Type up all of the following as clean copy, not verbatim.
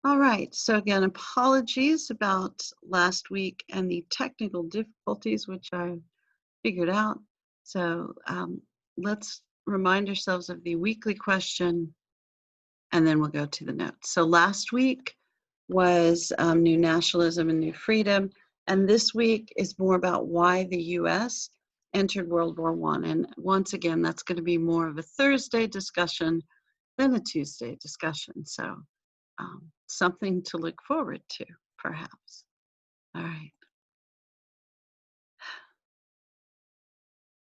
All right, so again, apologies about last week and the technical difficulties, which I figured out. So let's remind ourselves of the weekly question, and then we'll go to the notes. So last week was New Nationalism and New Freedom, and this week is more about why the U.S. entered World War I. And once again, that's going to be more of a Thursday discussion than a Tuesday discussion. So something to look forward to, perhaps. All right.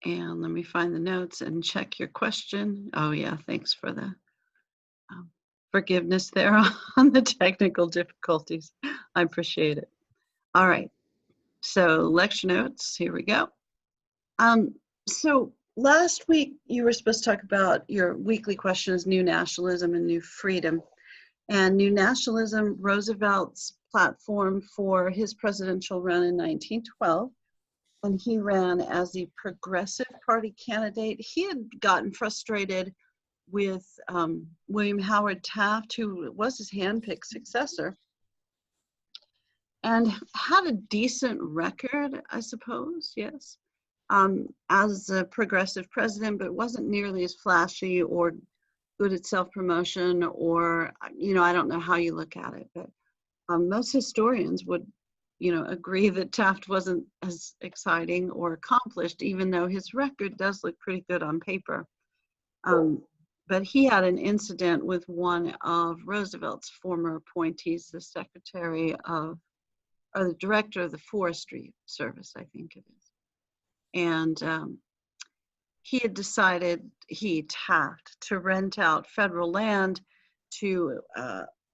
And let me find the notes and check your question. Oh, yeah, thanks for the forgiveness there on the technical difficulties. I appreciate it. All right. So lecture notes, here we go. So last week you were supposed to talk about your weekly question is New Nationalism and New Freedom. And New Nationalism, Roosevelt's platform for his presidential run in 1912. And he ran as the Progressive Party candidate. He had gotten frustrated with William Howard Taft, who was his handpicked successor, and had a decent record, I suppose, yes, as a progressive president, but wasn't nearly as flashy or good at self-promotion, or, I don't know how you look at it, but most historians would, agree that Taft wasn't as exciting or accomplished, even though his record does look pretty good on paper. But he had an incident with one of Roosevelt's former appointees, the secretary of, or the director of the Forestry Service, I think it is. And he had decided, Taft, to rent out federal land to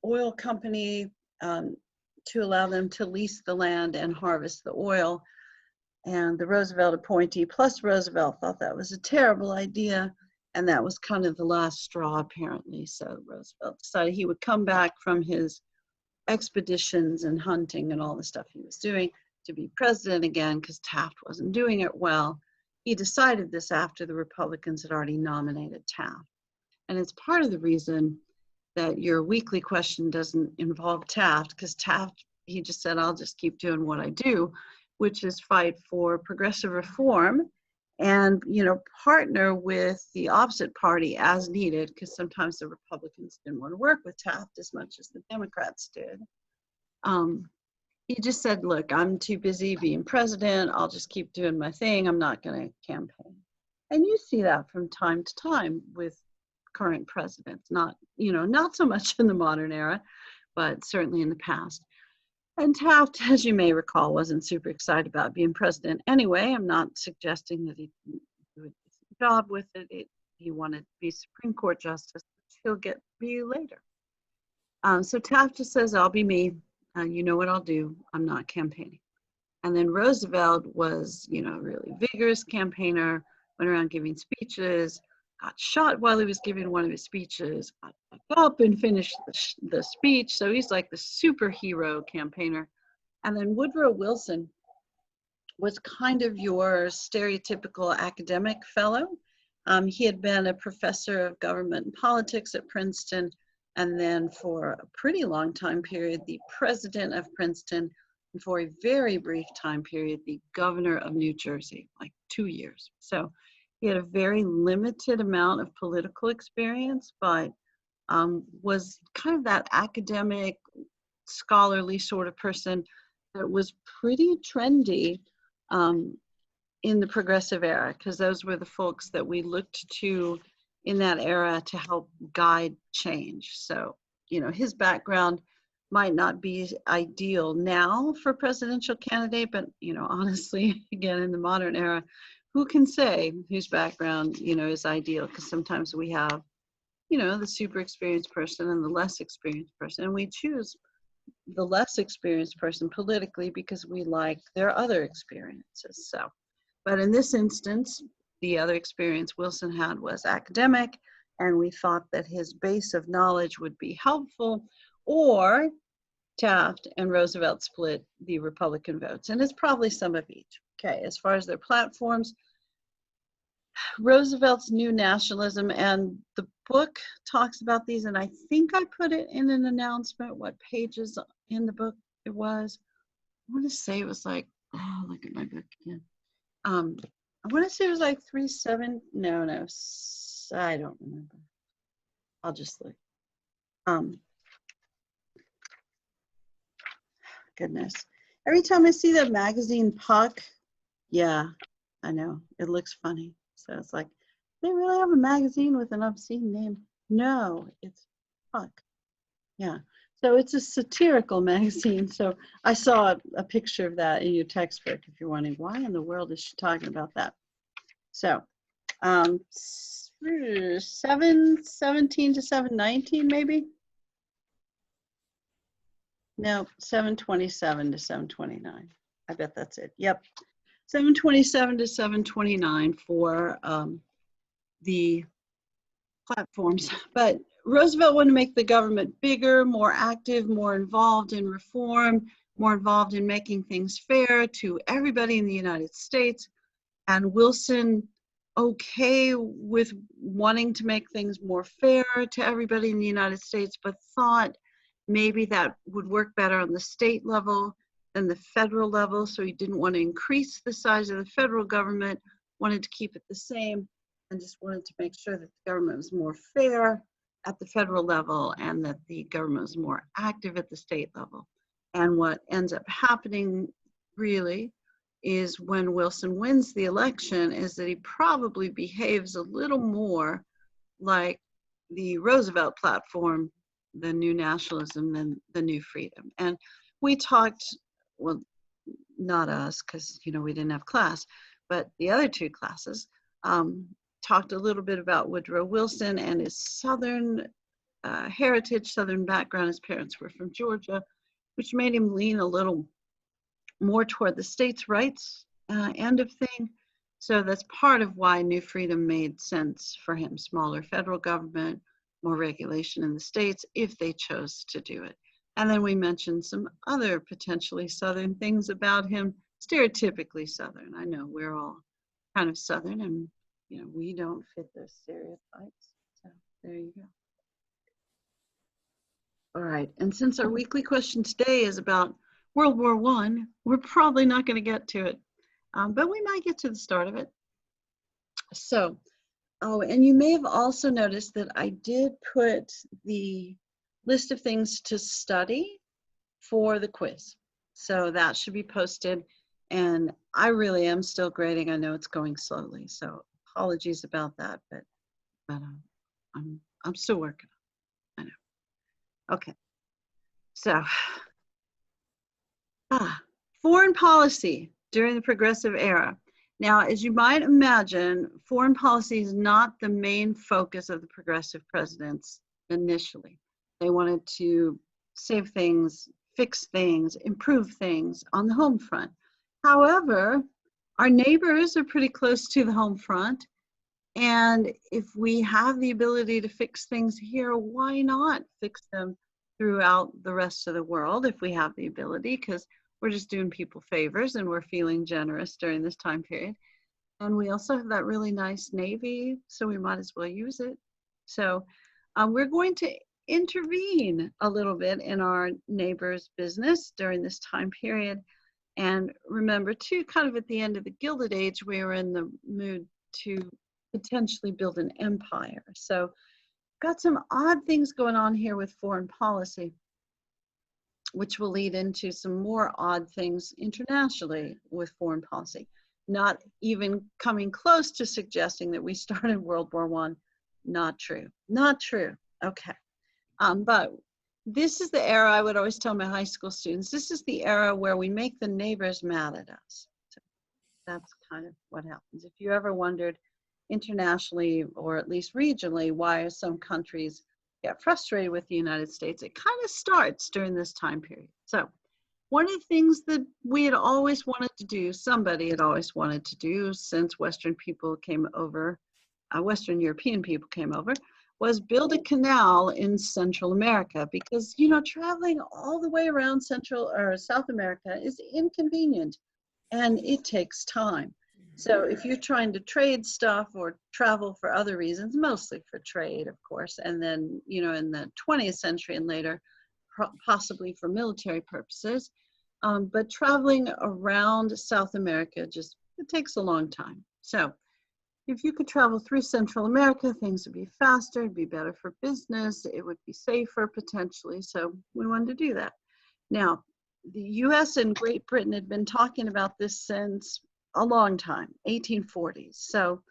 oil company to allow them to lease the land and harvest the oil. And the Roosevelt appointee plus Roosevelt thought that was a terrible idea. And that was kind of the last straw, apparently. So Roosevelt decided he would come back from his expeditions and hunting and all the stuff he was doing to be president again, because Taft wasn't doing it well. He decided this after the Republicans had already nominated Taft. And it's part of the reason that your weekly question doesn't involve Taft, because Taft, he just said, I'll just keep doing what I do, which is fight for progressive reform and, partner with the opposite party as needed, because sometimes the Republicans didn't want to work with Taft as much as the Democrats did. He just said, look, I'm too busy being president. I'll just keep doing my thing. I'm not going to campaign. And you see that from time to time with current presidents, not so much in the modern era, but certainly in the past. And Taft, as you may recall, wasn't super excited about being president anyway. I'm not suggesting that he didn't do a decent job with it. He wanted to be Supreme Court justice, which he'll get to be later. So Taft just says, I'll be me. You know what I'll do. I'm not campaigning. And then Roosevelt was, a really vigorous campaigner, went around giving speeches, got shot while he was giving one of his speeches, got back up and finished the speech. So he's like the superhero campaigner. And then Woodrow Wilson was kind of your stereotypical academic fellow. He had been a professor of government and politics at Princeton, and then for a pretty long time period, the president of Princeton, and for a very brief time period, the governor of New Jersey, like 2 years. So he had a very limited amount of political experience, but was kind of that academic, scholarly sort of person that was pretty trendy in the progressive era, because those were the folks that we looked to in that era to help guide change. So, his background might not be ideal now for presidential candidate, but, honestly, again, in the modern era, who can say whose background, is ideal? Because sometimes we have, the super experienced person and the less experienced person, and we choose the less experienced person politically because we like their other experiences. So, but in this instance, the other experience Wilson had was academic, and we thought that his base of knowledge would be helpful, or Taft and Roosevelt split the Republican votes, and it's probably some of each. Okay, as far as their platforms, Roosevelt's New Nationalism, and the book talks about these, and I think I put it in an announcement, what pages in the book it was. I want to say it was like, oh, look at my book again. I want to say it was like 3-7, no, I don't remember. I'll just look. Goodness. Every time I see that magazine Puck, yeah, I know, it looks funny. So it's like, they really have a magazine with an obscene name? No, it's Puck. Yeah. So it's a satirical magazine. So I saw a picture of that in your textbook if you're wondering, why in the world is she talking about that? So 7:17 to 7:19 maybe? No, 7:27 to 7:29. I bet that's it. Yep. 7:27 to 7:29 for the platforms. But Roosevelt wanted to make the government bigger, more active, more involved in reform, more involved in making things fair to everybody in the United States. And Wilson, okay with wanting to make things more fair to everybody in the United States, but thought maybe that would work better on the state level than the federal level. So he didn't want to increase the size of the federal government, wanted to keep it the same, and just wanted to make sure that the government was more fair at the federal level and that the government was more active at the state level. And what ends up happening really is when Wilson wins the election is that he probably behaves a little more like the Roosevelt platform, the New Nationalism, than the New Freedom. And we talked, well, not us, because we didn't have class, but the other two classes talked a little bit about Woodrow Wilson and his Southern heritage, Southern background. His parents were from Georgia, which made him lean a little more toward the states' rights end of thing. So that's part of why New Freedom made sense for him. Smaller federal government, more regulation in the states if they chose to do it. And then we mentioned some other potentially Southern things about him, stereotypically Southern. I know we're all kind of Southern and we don't fit those stereotypes. So there you go. All right, and since our weekly question today is about World War I, we're probably not going to get to it, but we might get to the start of it. So, and you may have also noticed that I did put the list of things to study for the quiz. So that should be posted, and I really am still grading. I know it's going slowly, so apologies about that, but I'm still working on it. I know. Okay. So, foreign policy during the Progressive Era. Now, as you might imagine, foreign policy is not the main focus of the Progressive presidents initially. They wanted to save things, fix things, improve things on the home front. However, our neighbors are pretty close to the home front. And if we have the ability to fix things here, why not fix them throughout the rest of the world if we have the ability? Because we're just doing people favors and we're feeling generous during this time period. And we also have that really nice Navy, so we might as well use it. So we're going to intervene a little bit in our neighbor's business during this time period. And remember too, kind of at the end of the Gilded Age, we were in the mood to potentially build an empire. So got some odd things going on here with foreign policy, which will lead into some more odd things internationally with foreign policy. Not even coming close to suggesting that we started World War I. Not true. Not true. Okay. But this is the era I would always tell my high school students, this is the era where we make the neighbors mad at us. So that's kind of what happens. If you ever wondered internationally, or at least regionally, why some countries get frustrated with the United States, it kind of starts during this time period. So one of the things that we had always wanted to do, somebody had always wanted to do since Western people came over, Western European people came over, was build a canal in Central America, because traveling all the way around Central or South America is inconvenient and it takes time. So if you're trying to trade stuff or travel for other reasons, mostly for trade, of course, and then, you know, in the 20th century and later, possibly for military purposes, but traveling around South America just, it takes a long time. So if you could travel through Central America, things would be faster, it'd be better for business, it would be safer potentially. So we wanted to do that. Now, the US and Great Britain had been talking about this since a long time, 1840s. So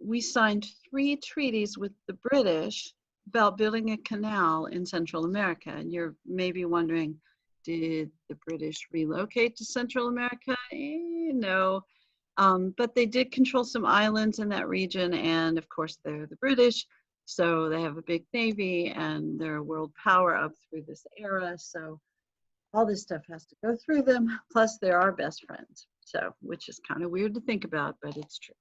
we signed 3 treaties with the British about building a canal in Central America. And you're maybe wondering, did the British relocate to Central America? No. But they did control some islands in that region, and of course they're the British, so they have a big navy and they're a world power up through this era, so all this stuff has to go through them, plus they're our best friends, so, which is kind of weird to think about, but it's true.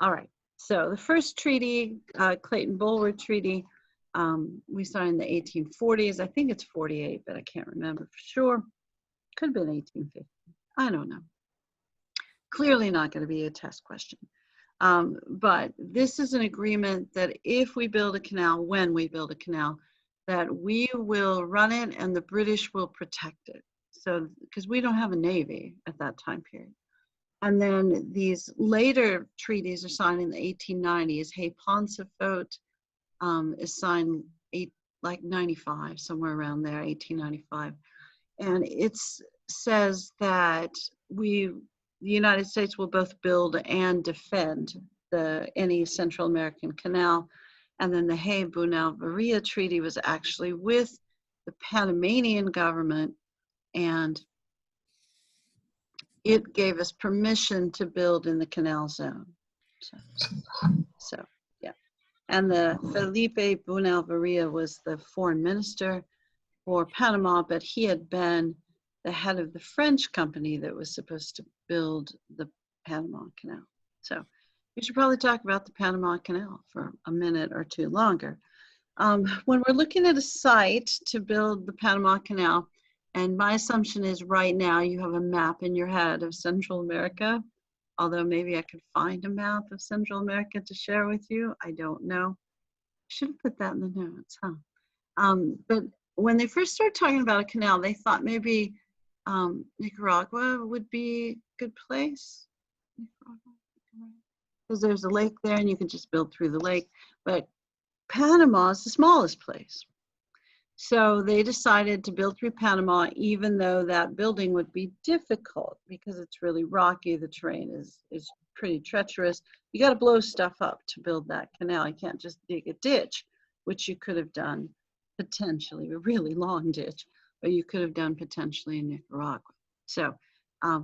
All right, so the first treaty, Clayton-Bulwer Treaty, we signed in the 1840s. I think it's 48, but I can't remember for sure. Could have been 1850, I don't know. Clearly not going to be a test question. But this is an agreement that if we build a canal, when we build a canal, that we will run it and the British will protect it. So, because we don't have a navy at that time period. And then these later treaties are signed in the 1890s. Hay-Pauncefote is signed like 95, somewhere around there, 1895. And it says that the United States will both build and defend any Central American canal. And then the Hay-Buenaventura Treaty was actually with the Panamanian government, and it gave us permission to build in the canal zone. So yeah. And the Felipe Buenaventura was the foreign minister for Panama, but he had been the head of the French company that was supposed to build the Panama Canal. So we should probably talk about the Panama Canal for a minute or two longer. When we're looking at a site to build the Panama Canal, and my assumption is right now you have a map in your head of Central America, although maybe I could find a map of Central America to share with you. I don't know. Should have put that in the notes, huh? But when they first started talking about a canal, they thought maybe Nicaragua would be a good place. Because there's a lake there and you can just build through the lake. But Panama is the smallest place. So they decided to build through Panama, even though that building would be difficult because it's really rocky. The terrain is pretty treacherous. You got to blow stuff up to build that canal. You can't just dig a ditch, which you could have done potentially, a really long ditch, but you could have done potentially in Nicaragua. So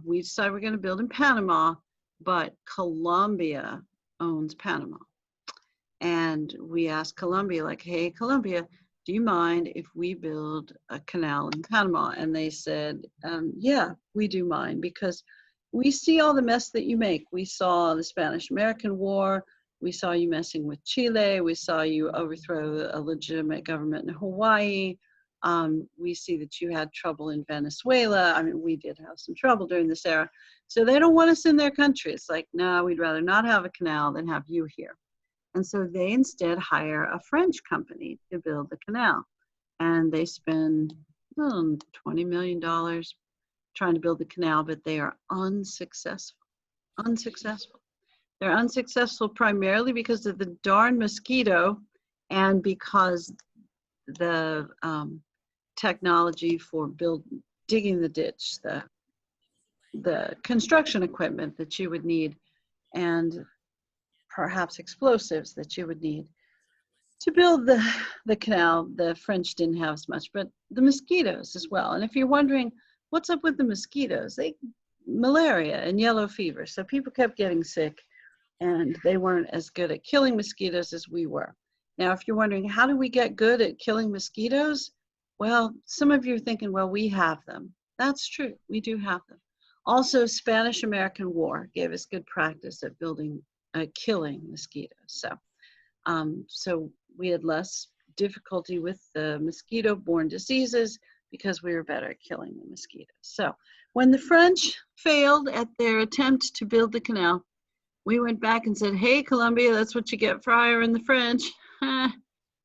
we decided we're going to build in Panama, but Colombia owns Panama. And we asked Colombia, like, hey, Colombia, do you mind if we build a canal in Panama? And they said, yeah, we do mind, because we see all the mess that you make. We saw the Spanish-American War. We saw you messing with Chile. We saw you overthrow a legitimate government in Hawaii. We see that you had trouble in Venezuela. I mean, we did have some trouble during this era. So they don't want us in their country. It's like, no, we'd rather not have a canal than have you here. And so they instead hire a French company to build the canal. And they spend $20 million trying to build the canal, but they are unsuccessful. They're unsuccessful primarily because of the darn mosquito and because the technology for digging the ditch, the construction equipment that you would need, and perhaps explosives that you would need to build the canal. The French didn't have as much, but the mosquitoes as well. And if you're wondering what's up with the mosquitoes, malaria and yellow fever. So people kept getting sick and they weren't as good at killing mosquitoes as we were. Now, if you're wondering, how do we get good at killing mosquitoes? Well, some of you are thinking, well, we have them. That's true, we do have them. Also, Spanish-American War gave us good practice at killing mosquitoes. So we had less difficulty with the mosquito-borne diseases because we were better at killing the mosquitoes. So when the French failed at their attempt to build the canal, we went back and said, hey, Colombia, that's what you get for hiring the French.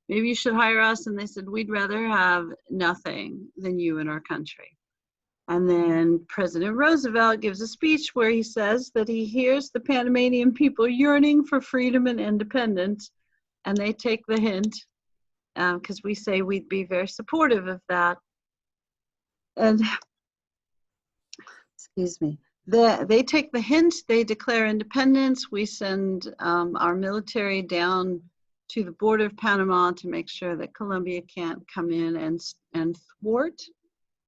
Maybe you should hire us. And they said, we'd rather have nothing than you in our country. And then President Roosevelt gives a speech where he says that he hears the Panamanian people yearning for freedom and independence, and they take the hint, because we say we'd be very supportive of that. And, excuse me, they take the hint, they declare independence. We send our military down to the border of Panama to make sure that Colombia can't come in and thwart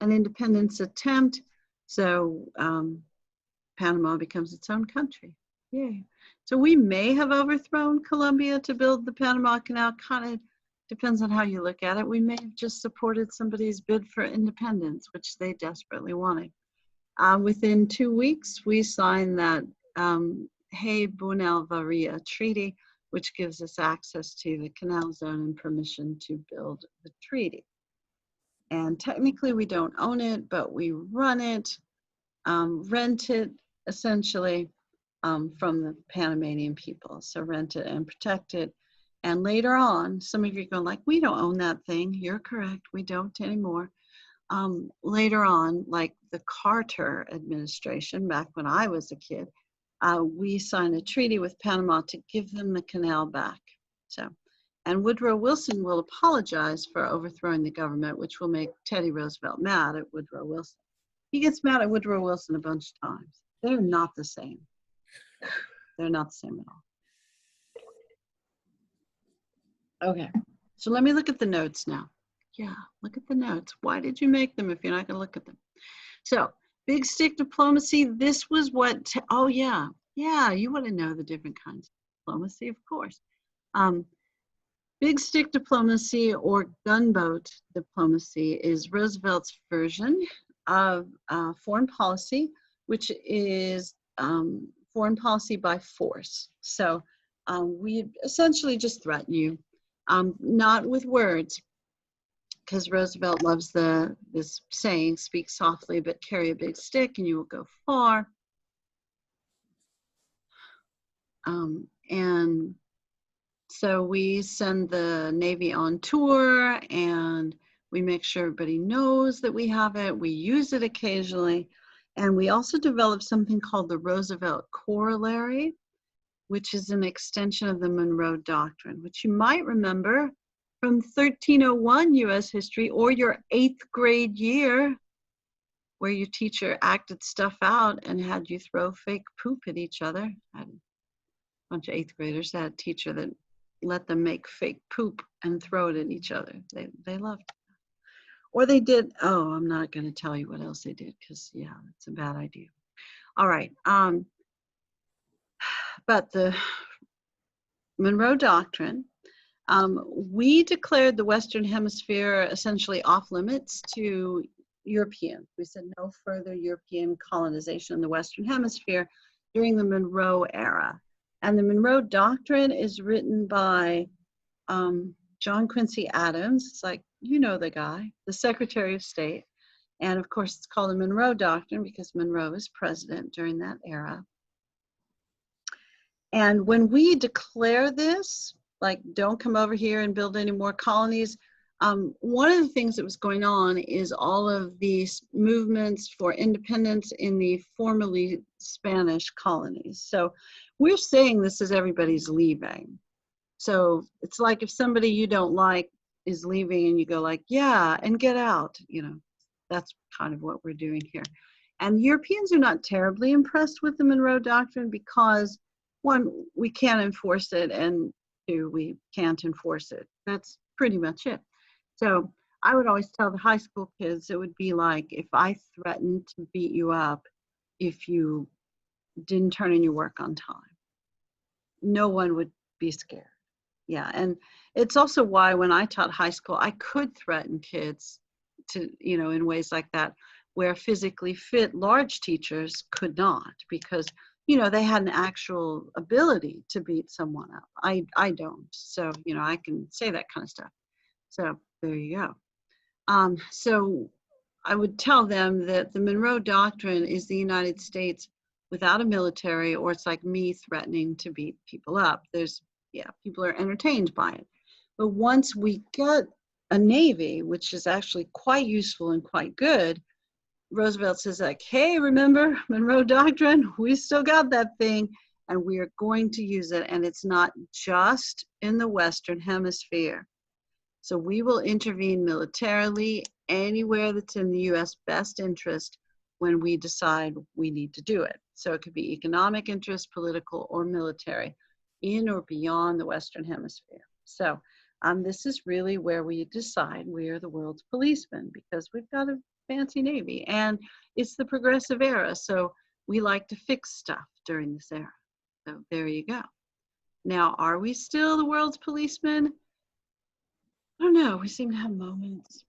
an independence attempt. So Panama becomes its own country. Yay. So we may have overthrown Colombia to build the Panama Canal. Kind of depends on how you look at it. We may have just supported somebody's bid for independence, which they desperately wanted. Within 2 weeks, we signed that Hay-Bunalvaria Treaty, which gives us access to the canal zone and permission to build the treaty. And technically we don't own it, but we run it, rent it essentially from the Panamanian people. So rent it and protect it. And later on, some of you are going like, we don't own that thing. You're correct, we don't anymore. Later on, like the Carter administration, back when I was a kid, we signed a treaty with Panama to give them the canal back. So. And Woodrow Wilson will apologize for overthrowing the government, which will make Teddy Roosevelt mad at Woodrow Wilson. He gets mad at Woodrow Wilson a bunch of times. They're not the same. They're not the same at all. Okay, so let me look at the notes now. Yeah, look at the notes. Why did you make them if you're not going to look at them? So, big stick diplomacy. This was what, oh yeah, you want to know the different kinds of diplomacy, of course. Big stick diplomacy or gunboat diplomacy is Roosevelt's version of foreign policy, which is foreign policy by force. So we essentially just threaten you, not with words, because Roosevelt loves this saying, speak softly but carry a big stick and you will go far. And so we send the Navy on tour and we make sure everybody knows that we have it. We use it occasionally. And we also developed something called the Roosevelt Corollary, which is an extension of the Monroe Doctrine, which you might remember from 1301 US history or your 8th grade year, where your teacher acted stuff out and had you throw fake poop at each other. I had a bunch of 8th graders that had a teacher that let them make fake poop and throw it at each other. They loved it. Or they did, oh, I'm not going to tell you what else they did because, yeah, it's a bad idea. All right. But the Monroe Doctrine, we declared the Western Hemisphere essentially off limits to Europeans. We said no further European colonization in the Western Hemisphere during the Monroe era. And the Monroe Doctrine is written by John Quincy Adams. It's like, you know the guy, the Secretary of State. And of course, it's called the Monroe Doctrine because Monroe was president during that era. And when we declare this, like, don't come over here and build any more colonies, one of the things that was going on is all of these movements for independence in the formerly Spanish colonies. So we're saying this as everybody's leaving. So it's like if somebody you don't like is leaving and you go like, yeah, and get out, you know, that's kind of what we're doing here. And Europeans are not terribly impressed with the Monroe Doctrine because, one, we can't enforce it, and two, we can't enforce it. That's pretty much it. So I would always tell the high school kids, it would be like if I threatened to beat you up if you didn't turn in your work on time. No one would be scared. Yeah, and it's also why when I taught high school, I could threaten kids to, you know, in ways like that, where physically fit large teachers could not, because, you know, they had an actual ability to beat someone up. I don't. So, you know, I can say that kind of stuff. So there you go. So I would tell them that the Monroe Doctrine is the United States without a military, or it's like me threatening to beat people up. Yeah, people are entertained by it. But once we get a Navy, which is actually quite useful and quite good, Roosevelt says like, hey, remember Monroe Doctrine? We still got that thing, and we are going to use it. And it's not just in the Western Hemisphere. So we will intervene militarily anywhere that's in the US best interest when we decide we need to do it. So it could be economic interest, political, or military, in or beyond the Western Hemisphere. So this is really where we decide we are the world's policemen, because we've got a fancy Navy, and it's the progressive era. So we like to fix stuff during this era. So there you go. Now, are we still the world's policemen? I don't know. We seem to have moments.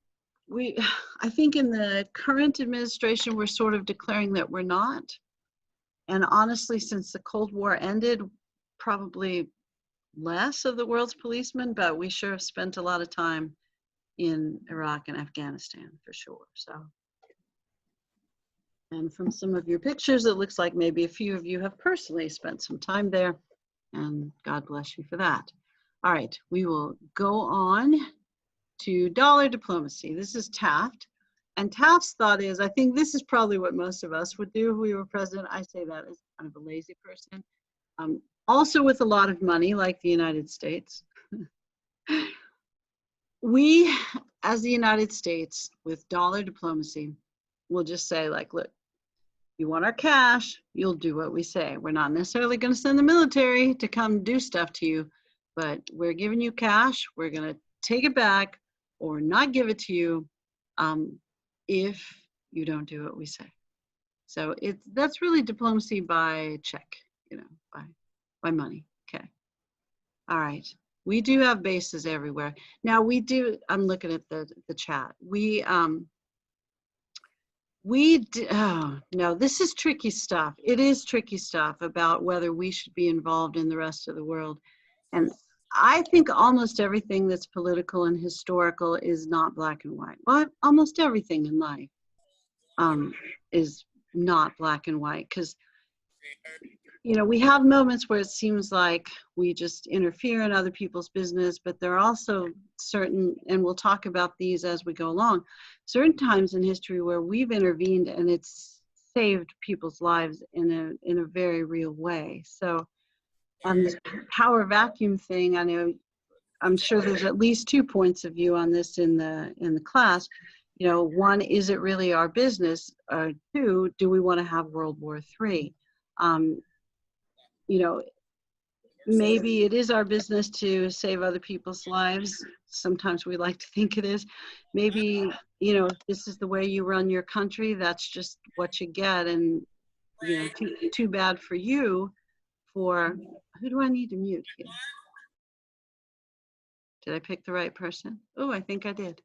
I think in the current administration, we're sort of declaring that we're not. And honestly, since the Cold War ended, probably less of the world's policemen, but we sure have spent a lot of time in Iraq and Afghanistan for sure. So, and from some of your pictures, it looks like maybe a few of you have personally spent some time there, and God bless you for that. All right, we will go on to dollar diplomacy. This is Taft. And Taft's thought is, I think this is probably what most of us would do if we were president. I say that as kind of a lazy person. Also with a lot of money, like the United States. We, as the United States, with dollar diplomacy, will just say like, look, you want our cash, you'll do what we say. We're not necessarily going to send the military to come do stuff to you, but we're giving you cash. We're going to take it back or not give it to you if you don't do what we say. So that's really diplomacy by check, you know, by money. Okay. All right. We do have bases everywhere. Now we do, I'm looking at the chat. Oh, no, this is tricky stuff. It is tricky stuff about whether we should be involved in the rest of the world. And I think almost everything that's political and historical is not black and white. But almost everything in life is not black and white, because, you know, we have moments where it seems like we just interfere in other people's business, but there are also certain, and we'll talk about these as we go along, certain times in history where we've intervened and it's saved people's lives in a very real way. So on this power vacuum thing, I know, I'm sure there's at least 2 points of view on this in the class. You know, one, is it really our business? 2, do we want to have World War III? You know, maybe it is our business to save other people's lives. Sometimes we like to think it is. Maybe, you know, this is the way you run your country. That's just what you get. And, you know, too bad for you. For who do I need to mute here? Did I pick the right person? Oh, I think I did.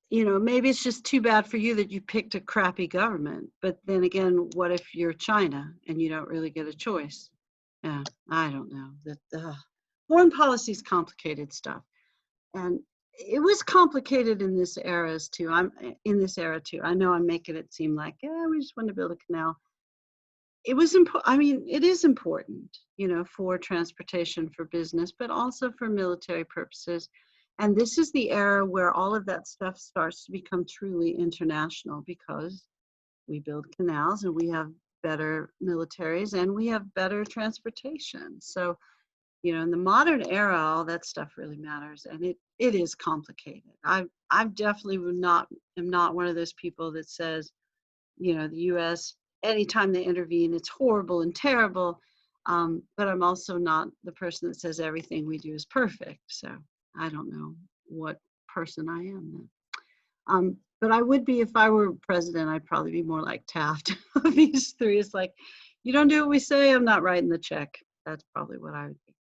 You know, maybe it's just too bad for you that you picked a crappy government. But then again, what if you're China and you don't really get a choice? Yeah, I don't know. Foreign policy is complicated stuff, and it was complicated in this era too. I know I'm making it seem like, yeah, we just want to build a canal. It was important. I mean, it is important, you know, for transportation, for business, but also for military purposes. And this is the era where all of that stuff starts to become truly international, because we build canals and we have better militaries and we have better transportation. So, you know, in the modern era, all that stuff really matters, and it is complicated. I definitely am not one of those people that says, you know, the U.S., anytime they intervene, it's horrible and terrible. But I'm also not the person that says everything we do is perfect. So I don't know what person I am then. But I would be, if I were president, I'd probably be more like Taft of these 3. It's like, you don't do what we say, I'm not writing the check. That's probably what I would be.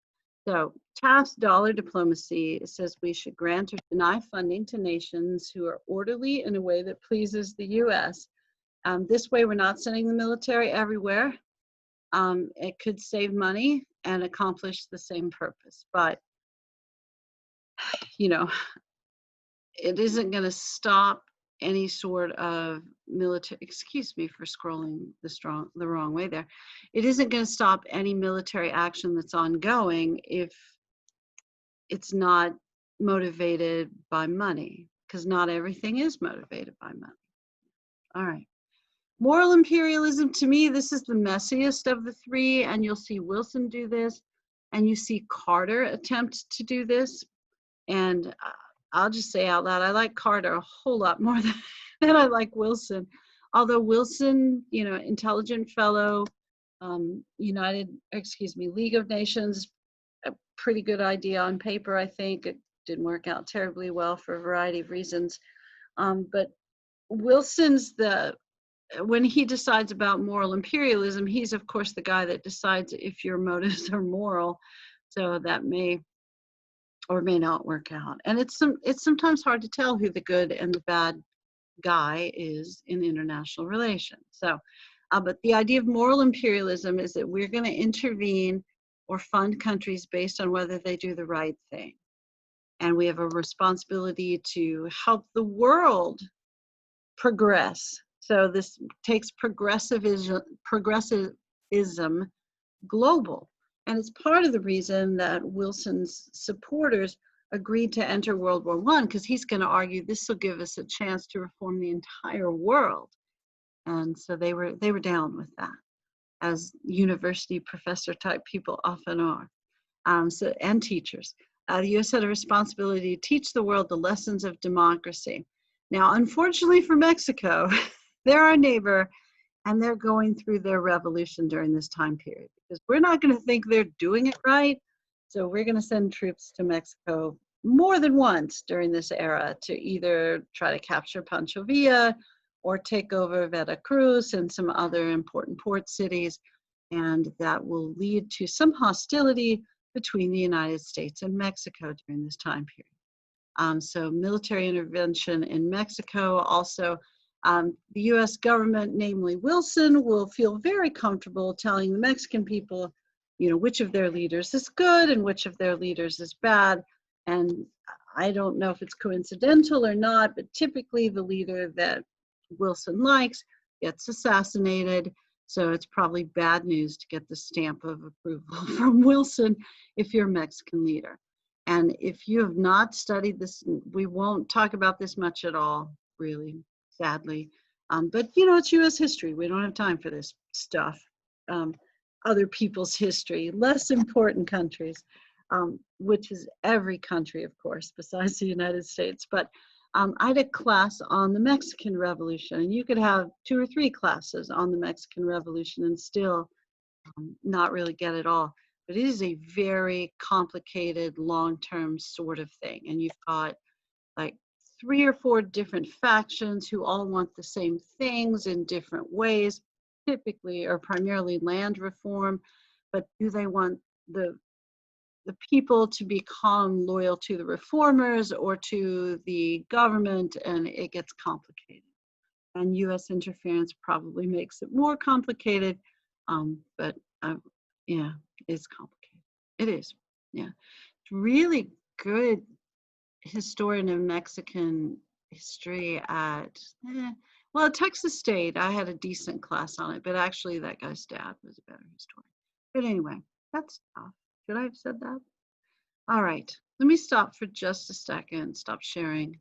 So Taft's dollar diplomacy says we should grant or deny funding to nations who are orderly in a way that pleases the U.S. This way, we're not sending the military everywhere. It could save money and accomplish the same purpose. But, you know, it isn't going to stop any sort of military, excuse me for scrolling the wrong way there. It isn't going to stop any military action that's ongoing if it's not motivated by money, because not everything is motivated by money. All right. Moral imperialism, to me, this is the messiest of the three, and you'll see Wilson do this, and you see Carter attempt to do this. And I'll just say out loud, I like Carter a whole lot more than I like Wilson. Although Wilson, intelligent fellow, League of Nations, a pretty good idea on paper, I think. It didn't work out terribly well for a variety of reasons. But Wilson's when he decides about moral imperialism, he's of course the guy that decides if your motives are moral. So that may or may not work out. And it's sometimes hard to tell who the good and the bad guy is in international relations. So, but the idea of moral imperialism is that we're going to intervene or fund countries based on whether they do the right thing. And we have a responsibility to help the world progress. So this takes progressivism global. And it's part of the reason that Wilson's supporters agreed to enter World War I, because he's going to argue this will give us a chance to reform the entire world. And so they were down with that, as university professor type people often are, and teachers. The U.S. had a responsibility to teach the world the lessons of democracy. Now, unfortunately for Mexico, they're our neighbor, and they're going through their revolution during this time period, because we're not going to think they're doing it right. So we're going to send troops to Mexico more than once during this era to either try to capture Pancho Villa or take over Veracruz and some other important port cities. And that will lead to some hostility between the United States and Mexico during this time period. So military intervention in Mexico. Also, the US government, namely Wilson, will feel very comfortable telling the Mexican people, which of their leaders is good and which of their leaders is bad. And I don't know if it's coincidental or not, but typically the leader that Wilson likes gets assassinated. So it's probably bad news to get the stamp of approval from Wilson if you're a Mexican leader. And if you have not studied this, we won't talk about this much at all, really, sadly. But it's US history. We don't have time for this stuff. Other people's history, less important countries, which is every country, of course, besides the United States. But I had a class on the Mexican Revolution, and you could have 2 or 3 classes on the Mexican Revolution and still not really get it all. But it is a very complicated, long-term sort of thing. And you've got like 3 or 4 different factions who all want the same things in different ways, typically or primarily land reform. But do they want the people to become loyal to the reformers or to the government? And it gets complicated. And US interference probably makes it more complicated, but yeah, it's complicated. It is, yeah. Really good historian of Mexican history at, Texas State. I had a decent class on it, but actually that guy's dad was a better historian. But anyway, that's tough. Should I have said that? All right, let me stop for just a second, stop sharing.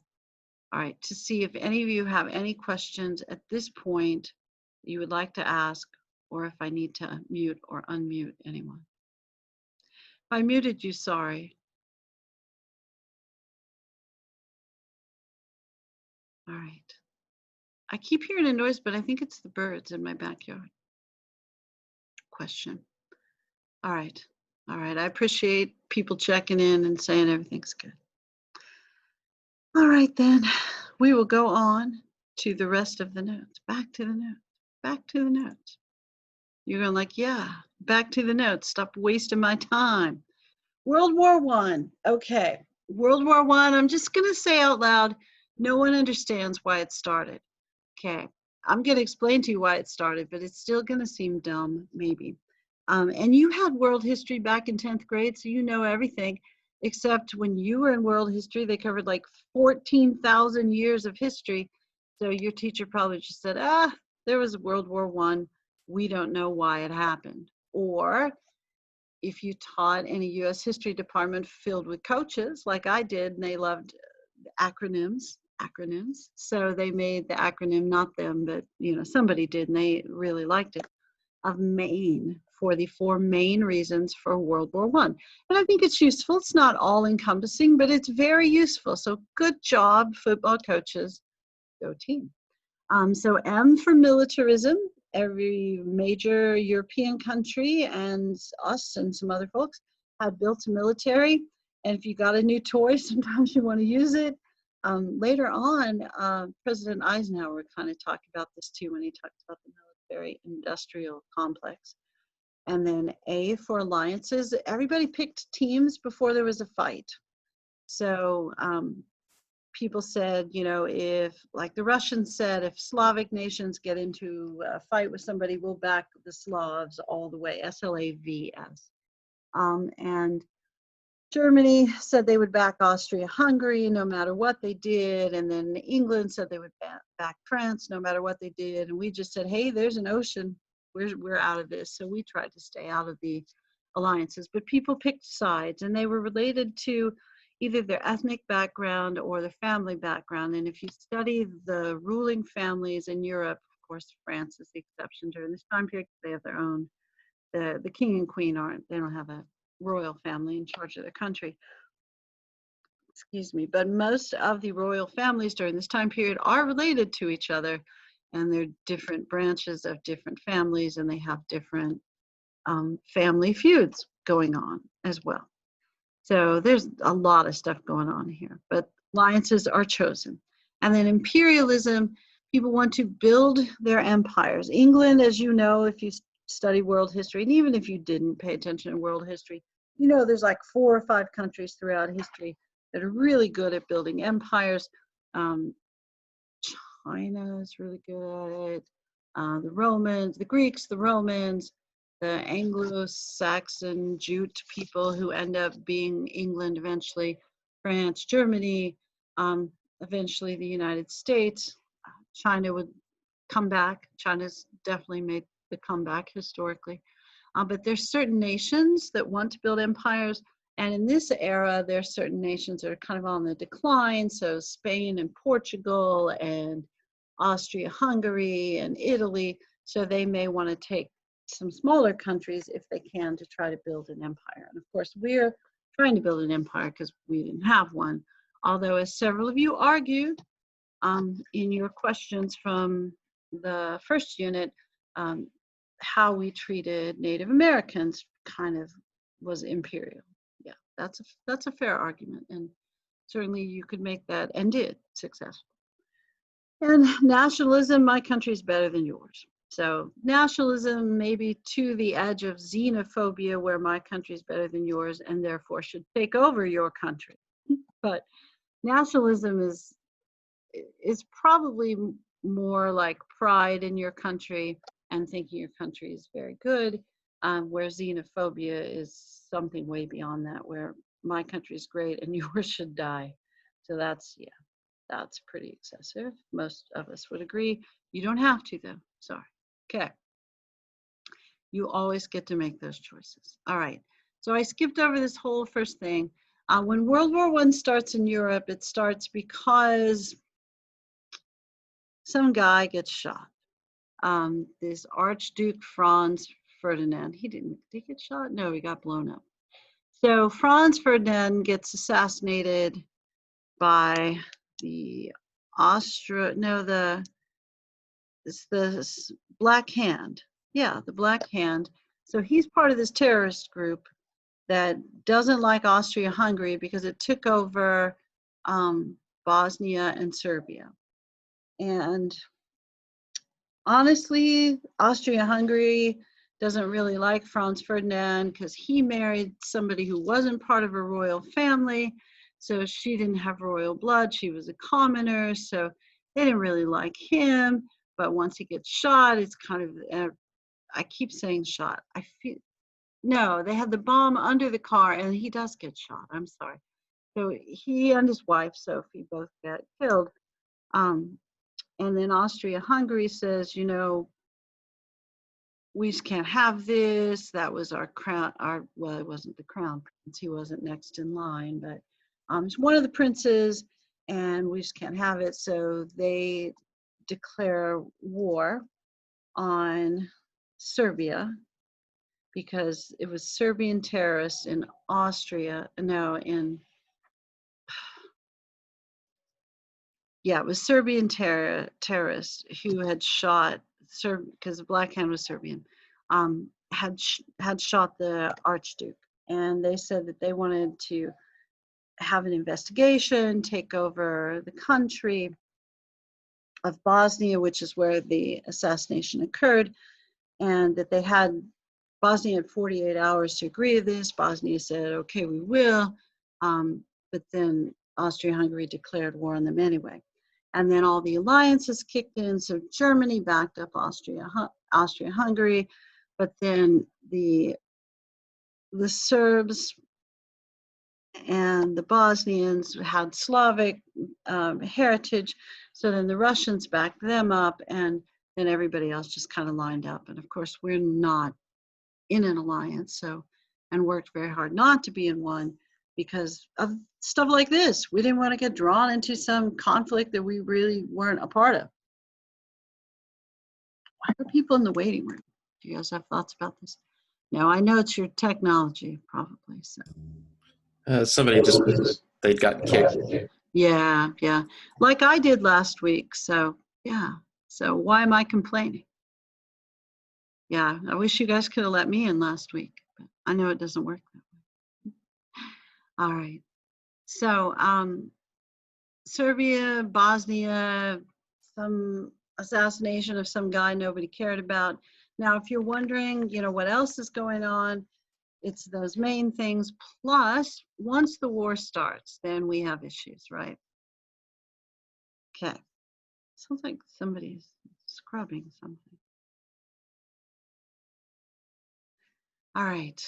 All right, to see if any of you have any questions at this point you would like to ask, or if I need to mute or unmute anyone. If I muted you, sorry. All right. I keep hearing a noise, but I think it's the birds in my backyard. Question. All right. All right. I appreciate people checking in and saying everything's good. All right, then. We will go on to the rest of the notes. Back to the notes. Back to the notes. You're going like, yeah, back to the notes. Stop wasting my time. World War I. Okay. World War I, I'm just going to say out loud, no one understands why it started. Okay. I'm going to explain to you why it started, but it's still going to seem dumb, maybe. And you had world history back in 10th grade, so you know everything, except when you were in world history, they covered like 14,000 years of history. So your teacher probably just said, ah, there was World War I. We don't know why it happened. Or if you taught in a U.S. history department filled with coaches, like I did, and they loved acronyms. So they made the acronym, not them, but somebody did, and they really liked it, of MAIN, for the 4 main reasons for World War I. And I think it's useful. It's not all encompassing, but it's very useful. So good job, football coaches. Go team. So M for militarism. Every major European country and us and some other folks had built a military. And if you got a new toy, sometimes you want to use it. Later on, President Eisenhower kind of talked about this too when he talked about the military industrial complex. And then A for alliances. Everybody picked teams before there was a fight. So people said, if, like the Russians said, if Slavic nations get into a fight with somebody, we'll back the Slavs all the way, SLAVS. And Germany said they would back Austria-Hungary no matter what they did. And then England said they would back France no matter what they did. And we just said, hey, there's an ocean. We're out of this. So we tried to stay out of the alliances. But people picked sides, and they were related to either their ethnic background or their family background. And if you study the ruling families in Europe, of course, France is the exception during this time period, they have their own. The king and queen they don't have a royal family in charge of their country. Excuse me. But most of the royal families during this time period are related to each other, and they're different branches of different families, and they have different family feuds going on as well. So there's a lot of stuff going on here, but alliances are chosen. And then imperialism, people want to build their empires. England, as you know, if you study world history, and even if you didn't pay attention to world history, there's like 4 or 5 countries throughout history that are really good at building empires. China is really good at it. The Romans, the Greeks, the Romans, the Anglo-Saxon Jute people who end up being England eventually, France, Germany, eventually the United States. China would come back. China's definitely made the comeback historically. But there's certain nations that want to build empires. And in this era, there are certain nations that are kind of on the decline. So Spain and Portugal and Austria-Hungary and Italy. So they may want to take some smaller countries if they can to try to build an empire. And of course, we're trying to build an empire because we didn't have one. Although, as several of you argued in your questions from the first unit, how we treated Native Americans kind of was imperial. Yeah, that's a fair argument, and certainly you could make that, and did, successful. And nationalism, my country is better than yours. So nationalism maybe to the edge of xenophobia, where my country is better than yours and therefore should take over your country. But nationalism is probably more like pride in your country and thinking your country is very good, where xenophobia is something way beyond that, where my country is great and yours should die. So that's pretty excessive. Most of us would agree. You don't have to, though. Sorry. Okay. You always get to make those choices. All right. So I skipped over this whole first thing. When World War I starts in Europe, it starts because some guy gets shot. This Archduke Franz Ferdinand, did he get shot? No, he got blown up. So Franz Ferdinand gets assassinated by the Black Hand. Yeah, the Black Hand. So he's part of this terrorist group that doesn't like Austria-Hungary because it took over Bosnia and Serbia. And honestly, Austria-Hungary doesn't really like Franz Ferdinand because he married somebody who wasn't part of a royal family. So she didn't have royal blood. She was a commoner. So they didn't really like him. But once he gets shot, it's kind of, I keep saying shot. No, they had the bomb under the car and he does get shot. I'm sorry. So he and his wife, Sophie, both get killed. And then Austria-Hungary says, you know, we just can't have this. That was our crown, well, it wasn't the crown prince. He wasn't next in line, but it's one of the princes, and we just can't have it. So they declare war on Serbia because it was Serbian terrorists in Austria, no, it was Serbian terrorists who had shot, because the Black Hand was Serbian, had shot the Archduke. And they said that they wanted to have an investigation, take over the country of Bosnia, which is where the assassination occurred, and that Bosnia had 48 hours to agree to this. Bosnia said, okay, we will, but then Austria-Hungary declared war on them anyway. And then all the alliances kicked in, so Germany backed up Austria-Hungary, but then the Serbs and the Bosnians had Slavic heritage, so then the Russians backed them up, and then everybody else just kind of lined up. And of course, we're not in an alliance, and worked very hard not to be in one because of stuff like this. We didn't want to get drawn into some conflict that we really weren't a part of. Why are people in the waiting room? Do you guys have thoughts about this? No, I know it's your technology, probably. So Somebody just, they'd gotten kicked. yeah, like I did last week. So yeah. So why am I complaining? Yeah, I wish you guys could have let me in last week, but I know it doesn't work that way. All right. So Serbia, Bosnia, some assassination of some guy nobody cared about. Now, if you're wondering, you know, what else is going on, it's those main things. Plus, once the war starts, then we have issues, right? Okay. Sounds like somebody's scrubbing something. All right.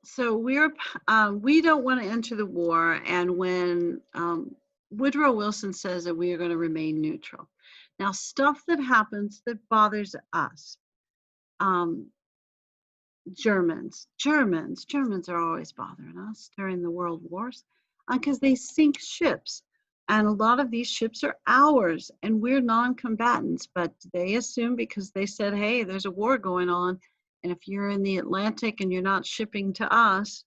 So we don't want to enter the war, and when Woodrow Wilson says that we are going to remain neutral. Now, stuff that happens that bothers us, Germans are always bothering us during the world wars because they sink ships, and a lot of these ships are ours, and we're non-combatants, but they assume because they said, hey, there's a war going on, and if you're in the Atlantic and you're not shipping to us,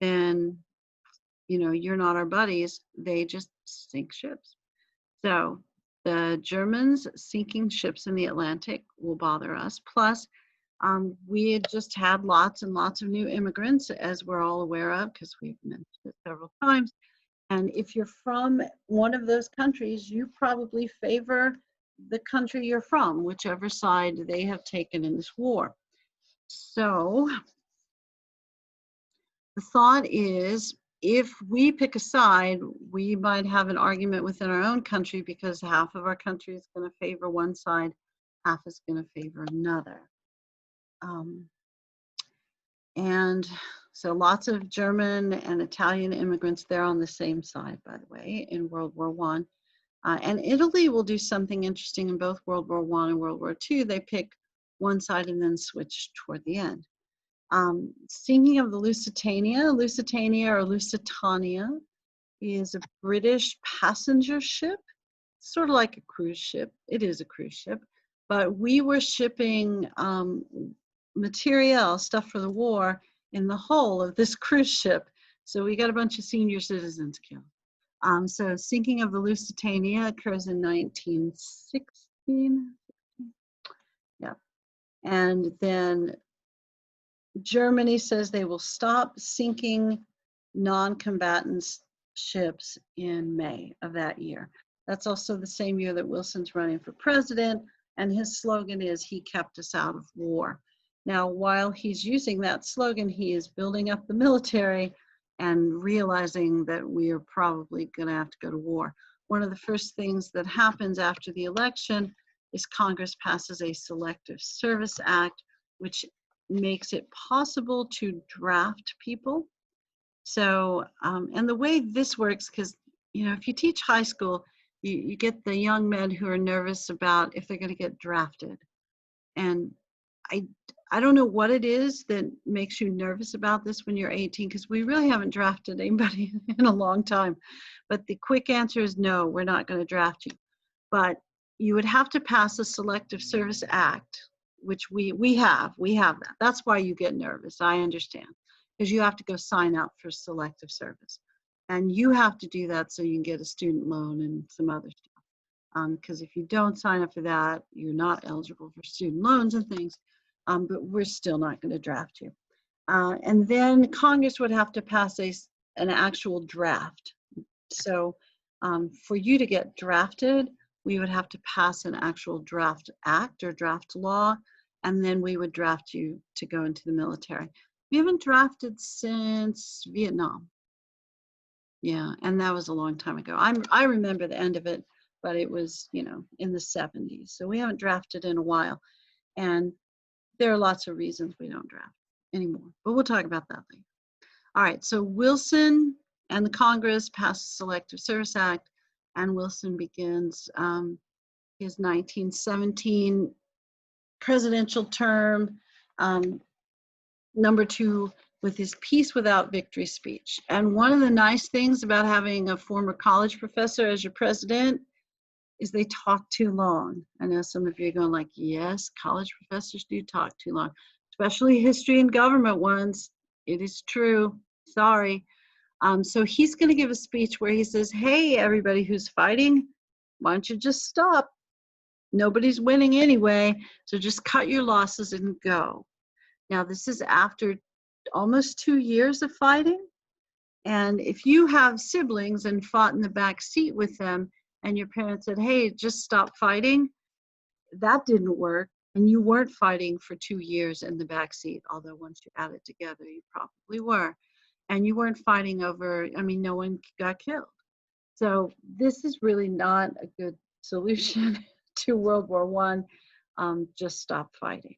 then, you know, you're not our buddies. They just sink ships. So the Germans sinking ships in the Atlantic will bother us. Plus, we had just had lots and lots of new immigrants, as we're all aware of, because we've mentioned it several times. And if you're from one of those countries, you probably favor the country you're from, whichever side they have taken in this war. So the thought is, if we pick a side, we might have an argument within our own country because half of our country is going to favor one side, half is going to favor another. And so lots of German and Italian immigrants, they're on the same side, by the way, in World War I. And Italy will do something interesting in both World War I and World War II. They pick one side and then switch toward the end. Thinking of the Lusitania or Lusitania is a British passenger ship, sort of like a cruise ship. It is a cruise ship, but we were shipping material, stuff for the war, in the hull of this cruise ship. So we got a bunch of senior citizens killed. So sinking of the Lusitania occurs in 1916. Yeah. And then Germany says they will stop sinking non-combatant ships in May of that year. That's also the same year that Wilson's running for president, and his slogan is, he kept us out of war. Now, while he's using that slogan, he is building up the military and realizing that we are probably going to have to go to war. One of the first things that happens after the election is Congress passes a Selective Service Act, which makes it possible to draft people. So, and the way this works, because if you teach high school, you get the young men who are nervous about if they're going to get drafted. And I don't know what it is that makes you nervous about this when you're 18, because we really haven't drafted anybody in a long time. But the quick answer is no, we're not going to draft you. But you would have to pass a Selective Service Act, which we have that. That's why you get nervous. I understand, because you have to go sign up for selective service, and you have to do that so you can get a student loan and some other stuff. Because if you don't sign up for that, you're not eligible for student loans and things. But we're still not going to draft you. And then Congress would have to pass an actual draft. So for you to get drafted, we would have to pass an actual draft act or draft law, and then we would draft you to go into the military. We haven't drafted since Vietnam. Yeah, and that was a long time ago. I remember the end of it, but it was, in the 70s. So we haven't drafted in a while. And there are lots of reasons we don't draft anymore, but we'll talk about that later. All right, so Wilson and the Congress passed the Selective Service Act, and Wilson begins his 1917 presidential term, number 2, with his Peace Without Victory speech. And one of the nice things about having a former college professor as your president is they talk too long. I know some of you are going like, yes, college professors do talk too long, especially history and government ones. It is true. Sorry. So he's going to give a speech where he says, hey, everybody who's fighting, why don't you just stop? Nobody's winning anyway, so just cut your losses and go. Now, this is after almost 2 years of fighting. And if you have siblings and fought in the back seat with them, and your parents said, hey, just stop fighting, that didn't work. And you weren't fighting for 2 years in the back seat, although once you add it together, you probably were. And you weren't fighting over, no one got killed. So this is really not a good solution to World War I. Just stop fighting.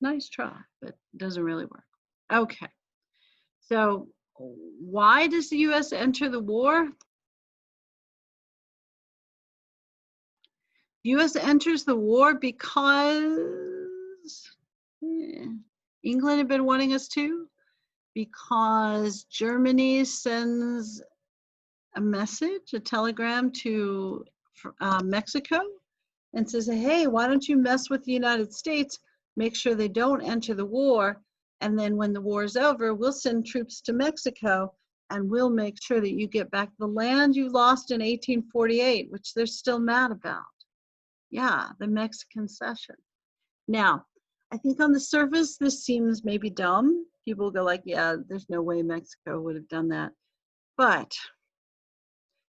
Nice try, but it doesn't really work. Okay. So why does the U.S. enter the war? The U.S. enters the war because England had been wanting us to, because Germany sends a message, a telegram to Mexico and says, hey, why don't you mess with the United States, make sure they don't enter the war, and then when the war is over, we'll send troops to Mexico and we'll make sure that you get back the land you lost in 1848, which they're still mad about. Yeah, the Mexican cession. Now, I think on the surface, this seems maybe dumb. People go like, yeah, there's no way Mexico would have done that. But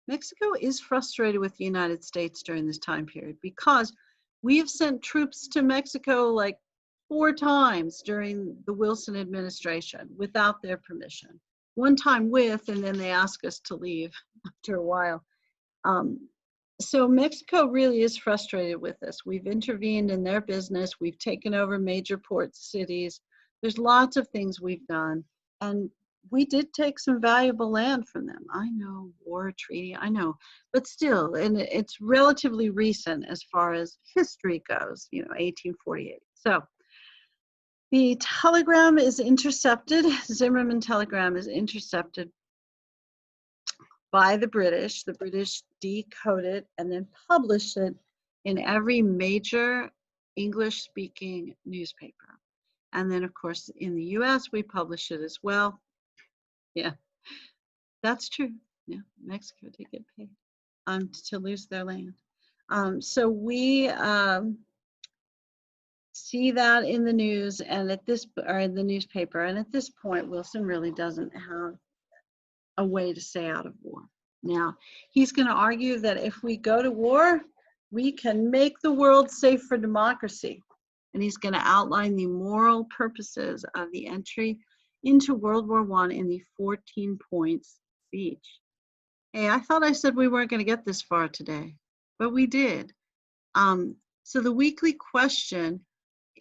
Mexico is frustrated with the United States during this time period because we have sent troops to Mexico like 4 times during the Wilson administration without their permission. One time with, and then they ask us to leave after a while. So Mexico really is frustrated with us. We've intervened in their business. We've taken over major port cities. There's lots of things we've done. And we did take some valuable land from them. I know, war treaty, I know. But still, and it's relatively recent as far as history goes, 1848. So the telegram is intercepted. Zimmerman telegram is intercepted by the British. The British decode it and then publish it in every major English-speaking newspaper. And then, of course, in the US, we publish it as well. Yeah, that's true. Yeah, Mexico did get paid to lose their land. So we see that in the news and in the newspaper. And at this point, Wilson really doesn't have a way to stay out of war. Now, he's going to argue that if we go to war, we can make the world safe for democracy. And he's going to outline the moral purposes of the entry into World War I in the 14 points speech. Hey, I thought I said we weren't going to get this far today, but we did. So the weekly question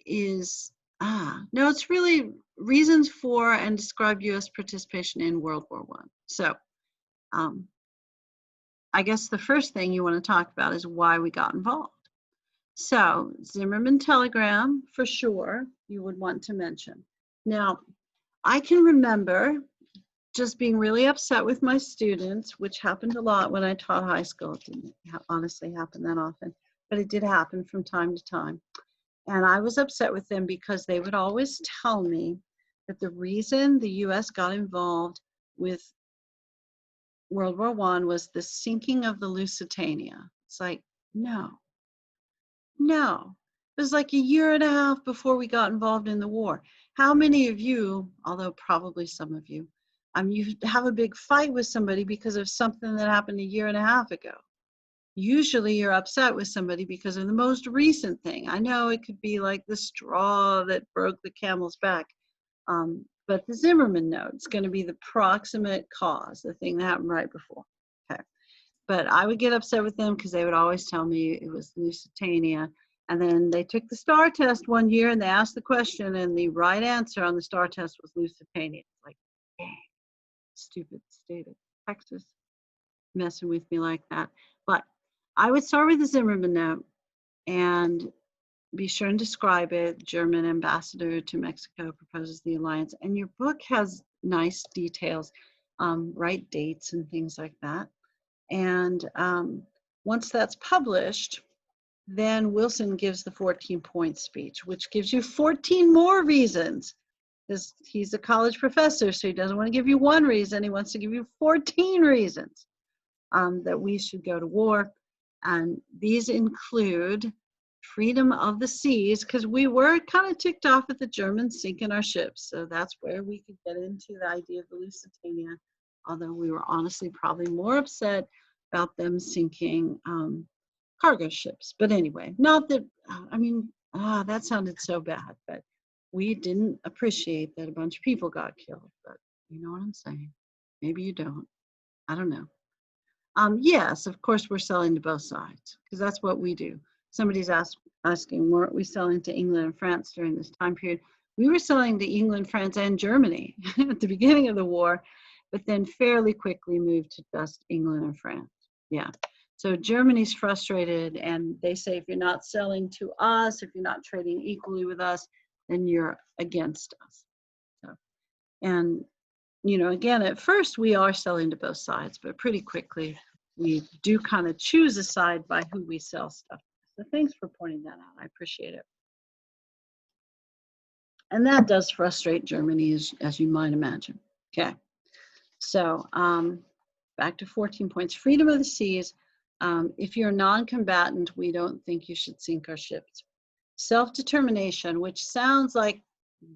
is, no, it's really reasons for and describe U.S. participation in World War I. So I guess the first thing you want to talk about is why we got involved. So Zimmerman telegram, for sure, you would want to mention. Now, I can remember just being really upset with my students, which happened a lot when I taught high school. It didn't honestly happen that often, but it did happen from time to time. And I was upset with them because they would always tell me that the reason the US got involved with World War I was the sinking of the Lusitania. It's like, no. It was like a year and a half before we got involved in the war. How many of you, although probably some of you, you have a big fight with somebody because of something that happened a year and a half ago? Usually you're upset with somebody because of the most recent thing. I know it could be like the straw that broke the camel's back, but the Zimmerman note is going to be the proximate cause, the thing that happened right before. Okay. But I would get upset with them because they would always tell me it was Lusitania. And then they took the STAR test one year and they asked the question, and the right answer on the STAR test was Lusitania. It's like, dang, stupid state of Texas messing with me like that. But I would start with the Zimmerman note and be sure and describe it. German ambassador to Mexico proposes the alliance. And your book has nice details, right dates and things like that. And once that's published, then Wilson gives the 14-point speech, which gives you 14 more reasons. Because he's a college professor, so he doesn't want to give you one reason. He wants to give you 14 reasons that we should go to war. And these include freedom of the seas, because we were kind of ticked off at the Germans sinking our ships. So that's where we could get into the idea of the Lusitania, although we were honestly probably more upset about them sinking cargo ships. But anyway, not that, that sounded so bad, but we didn't appreciate that a bunch of people got killed. But you know what I'm saying? Maybe you don't. I don't know. Yes, of course, we're selling to both sides because that's what we do. Somebody's asking, weren't we selling to England and France during this time period? We were selling to England, France, and Germany at the beginning of the war, but then fairly quickly moved to just England and France. Yeah. So Germany's frustrated, and they say, if you're not selling to us, if you're not trading equally with us, then you're against us. So, and, again, at first we are selling to both sides, but pretty quickly we do kind of choose a side by who we sell stuff. So thanks for pointing that out. I appreciate it. And that does frustrate Germany, as you might imagine. Okay. So back to 14 points. Freedom of the seas. If you're a non-combatant, we don't think you should sink our ships. Self-determination, which sounds like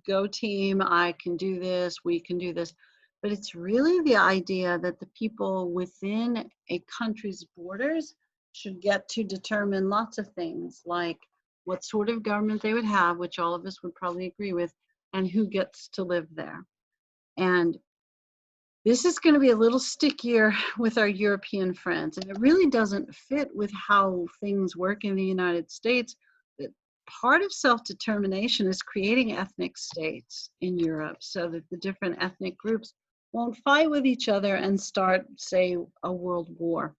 go team, I can do this, we can do this. But it's really the idea that the people within a country's borders should get to determine lots of things, like what sort of government they would have, which all of us would probably agree with, and who gets to live there. And this is going to be a little stickier with our European friends, and it really doesn't fit with how things work in the United States. That part of self-determination is creating ethnic states in Europe so that the different ethnic groups won't fight with each other and start, say, a world war.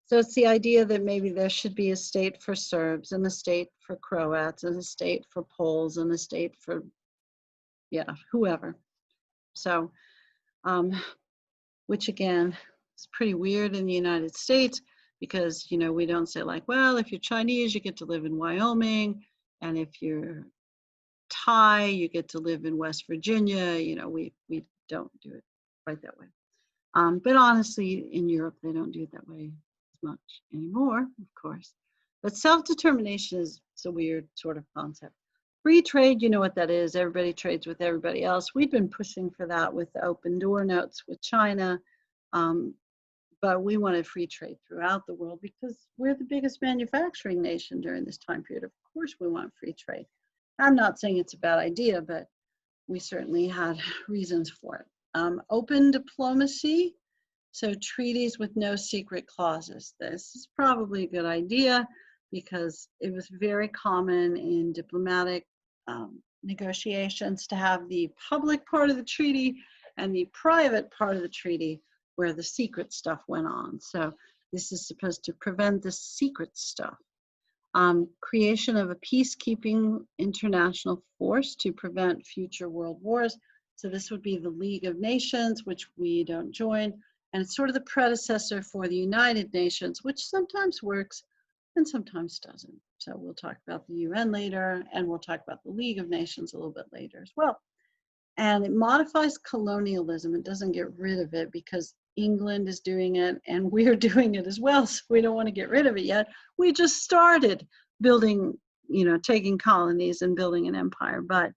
So it's the idea that maybe there should be a state for Serbs and a state for Croats and a state for Poles and a state for, whoever. So, which again is pretty weird in the United States because, we don't say like, well, if you're Chinese, you get to live in Wyoming. And if you're Thai, you get to live in West Virginia. We don't do it quite that way. But honestly, in Europe, they don't do it that way as much anymore, of course. But self-determination is a weird sort of concept. Free trade, you know what that is. Everybody trades with everybody else. We've been pushing for that with the open door notes with China. But we wanted free trade throughout the world because we're the biggest manufacturing nation during this time period. Of course, we want free trade. I'm not saying it's a bad idea, but we certainly had reasons for it. Open diplomacy, so treaties with no secret clauses. This is probably a good idea because it was very common in diplomatic negotiations to have the public part of the treaty and the private part of the treaty where the secret stuff went on. So this is supposed to prevent the secret stuff. Creation of a peacekeeping international force to prevent future world wars. So this would be the League of Nations, which we don't join. And it's sort of the predecessor for the United Nations, which sometimes works and sometimes doesn't. So we'll talk about the UN later, and we'll talk about the League of Nations a little bit later as well. And it modifies colonialism. It doesn't get rid of it because England is doing it and we're doing it as well. So we don't want to get rid of it yet. We just started building, taking colonies and building an empire. But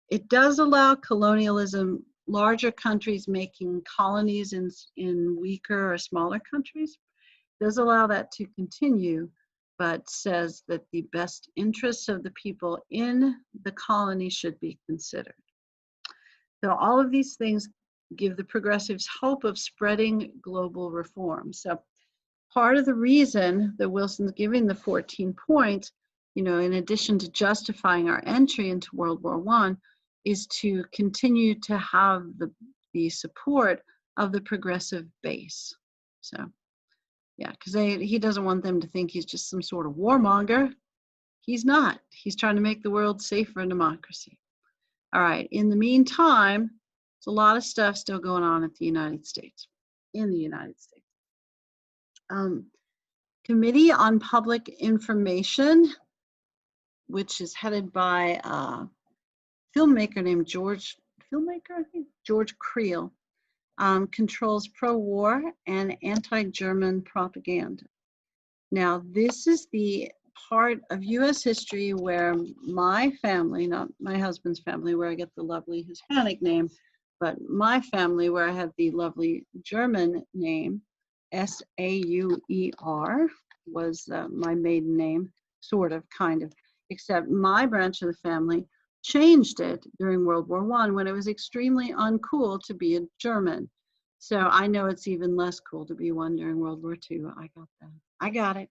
it does allow colonialism, larger countries making colonies in weaker or smaller countries. It does allow that to continue, but says that the best interests of the people in the colony should be considered. So all of these things give the progressives hope of spreading global reform. So part of the reason that Wilson's giving the 14 points, in addition to justifying our entry into World War I, is to continue to have the support of the progressive base. So yeah, because he doesn't want them to think he's just some sort of warmonger. He's not. He's trying to make the world safe for democracy. All right, in the meantime, there's a lot of stuff still going on in the United States. Committee on Public Information, which is headed by a filmmaker named George Creel, controls pro-war and anti-German propaganda. Now, this is the part of U.S. history where my family, not my husband's family, where I get the lovely Hispanic name, but my family, where I have the lovely German name, S-A-U-E-R, was my maiden name, sort of, kind of, except my branch of the family changed it during World War I when it was extremely uncool to be a German. So I know it's even less cool to be one during World War II. I got that. I got it.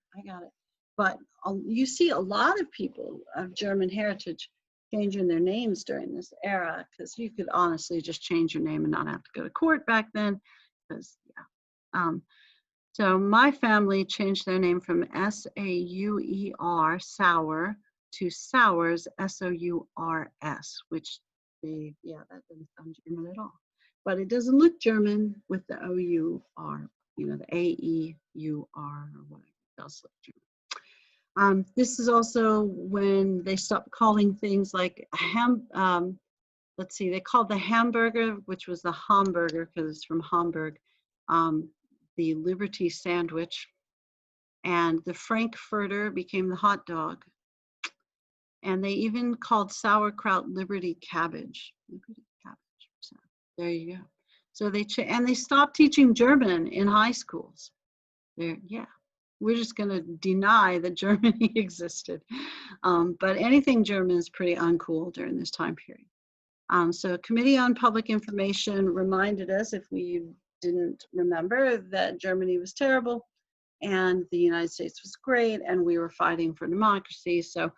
But you see a lot of people of German heritage changing their names during this era, because you could honestly just change your name and not have to go to court back then. Because so my family changed their name from S-A-U-E-R, Sauer, to Sowers, S-O-U-R-S, which that doesn't sound German at all. But it doesn't look German with the O-U-R, the A-E-U-R or whatever. It does look German. This is also when they stopped calling things like they called the hamburger, which was the Hamburger because it's from Hamburg, the Liberty sandwich, and the Frankfurter became the hot dog. And they even called sauerkraut Liberty cabbage. So there you go. So they stopped teaching German in high schools. We're just going to deny that Germany existed. But anything German is pretty uncool during this time period. So Committee on Public Information reminded us, if we didn't remember, that Germany was terrible and the United States was great and we were fighting for democracy. So,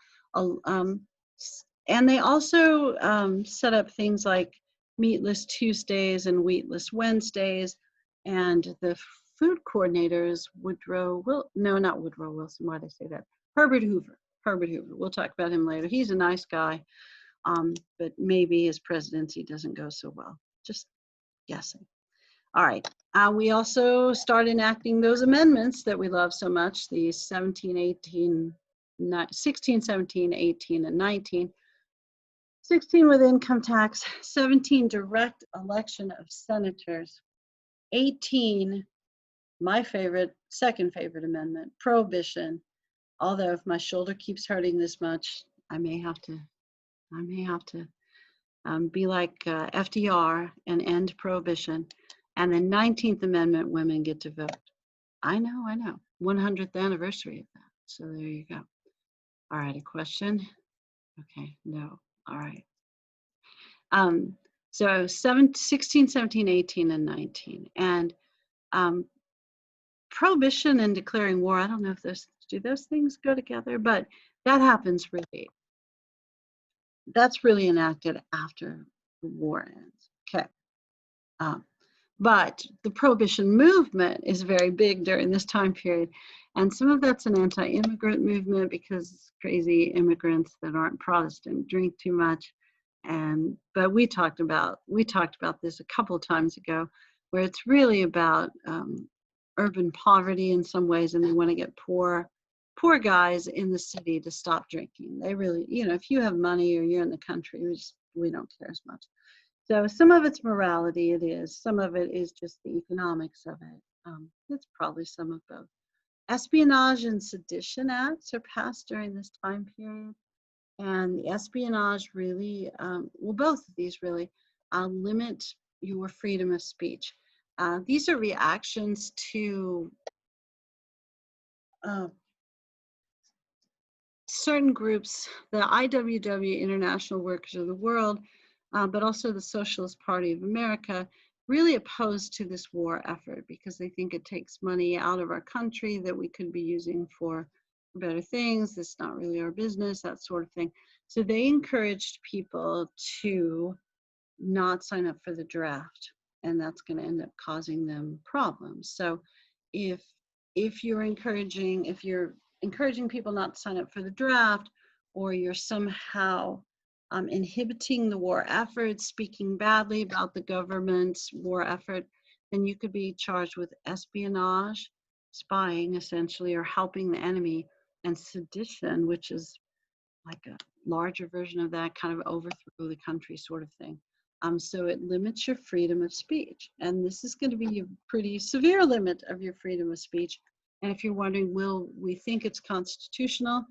and they also set up things like meatless Tuesdays and wheatless Wednesdays, and the food coordinators, not Woodrow Wilson, why did I say that? Herbert Hoover. We'll talk about him later. He's a nice guy, but maybe his presidency doesn't go so well. Just guessing. All right. We also start enacting those amendments that we love so much, the 16, 17, 18, and 19. 16 with income tax, 17 direct election of senators, 18, my favorite, second favorite amendment, prohibition. Although if my shoulder keeps hurting this much, I may have to be like FDR and end prohibition. And the 19th Amendment, women get to vote. I know. 100th anniversary of that. So there you go. All right, a question? Okay, no. All right. So 16, 17, 18, and 19. And prohibition and declaring war, I don't know if do those things go together, but that happens really. That's really enacted after the war ends. Okay. But the prohibition movement is very big during this time period. And some of that's an anti-immigrant movement because crazy immigrants that aren't Protestant drink too much. But we talked about this a couple of times ago, where it's really about urban poverty in some ways, and they want to get poor guys in the city to stop drinking. They really, if you have money or you're in the country, we don't care as much. So some of it's morality, it is. Some of it is just the economics of it. It's probably some of both. Espionage and Sedition Acts are passed during this time period. And the espionage really, both of these really limit your freedom of speech. These are reactions to certain groups, the IWW, International Workers of the World, but also the Socialist Party of America, really opposed to this war effort because they think it takes money out of our country that we could be using for better things. It's not really our business, that sort of thing. So they encouraged people to not sign up for the draft, and that's going to end up causing them problems. So if you're encouraging people not to sign up for the draft, or you're somehow inhibiting the war effort, speaking badly about the government's war effort, then you could be charged with espionage, spying essentially, or helping the enemy, and sedition, which is like a larger version of that, kind of overthrow the country sort of thing. So it limits your freedom of speech. And this is going to be a pretty severe limit of your freedom of speech. And if you're wondering, will we think it's constitutional?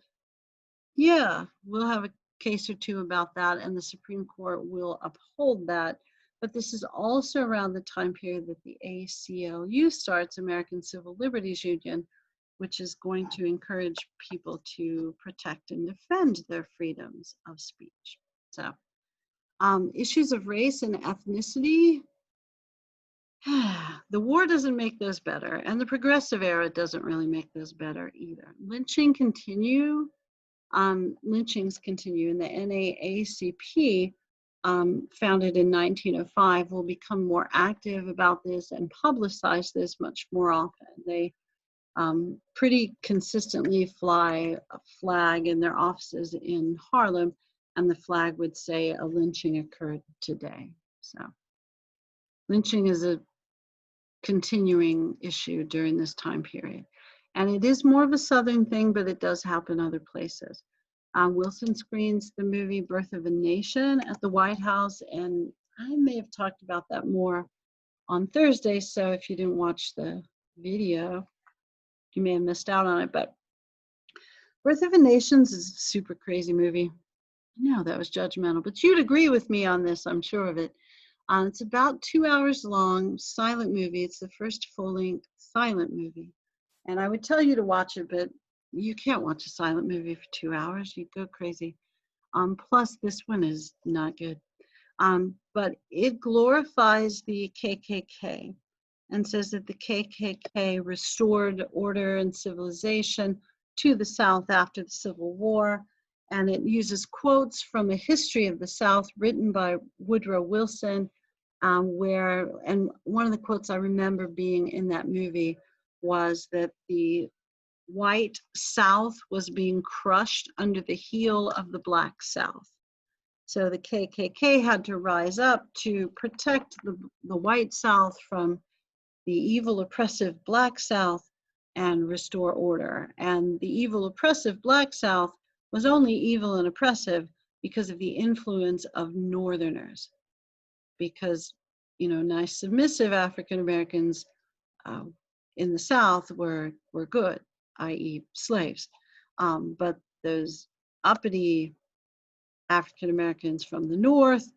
Yeah, we'll have a case or two about that, and the Supreme Court will uphold that. But this is also around the time period that the ACLU starts, American Civil Liberties Union, which is going to encourage people to protect and defend their freedoms of speech. So issues of race and ethnicity, the war doesn't make those better, and the progressive era doesn't really make those better either. Lynchings continue, and the NAACP, founded in 1905, will become more active about this and publicize this much more often. They pretty consistently fly a flag in their offices in Harlem, and the flag would say a lynching occurred today. So lynching is a continuing issue during this time period. And it is more of a Southern thing, but it does happen other places. Wilson screens the movie Birth of a Nation at the White House, and I may have talked about that more on Thursday, so if you didn't watch the video, you may have missed out on it. But Birth of a Nation is a super crazy movie. No, that was judgmental, but you'd agree with me on this, I'm sure of it. It's about 2 hours long, silent movie. It's the first full-length silent movie. And I would tell you to watch it, but you can't watch a silent movie for 2 hours. You'd go crazy. Plus, this one is not good. But it glorifies the KKK and says that the KKK restored order and civilization to the South after the Civil War. And it uses quotes from a history of the South written by Woodrow Wilson, and one of the quotes I remember being in that movie was that the white South was being crushed under the heel of the Black South. So the KKK had to rise up to protect the white South from the evil, oppressive Black South and restore order. And the evil, oppressive Black South was only evil and oppressive because of the influence of Northerners. Because, nice submissive African Americans in the South were good, i.e. slaves. But those uppity African Americans from the North,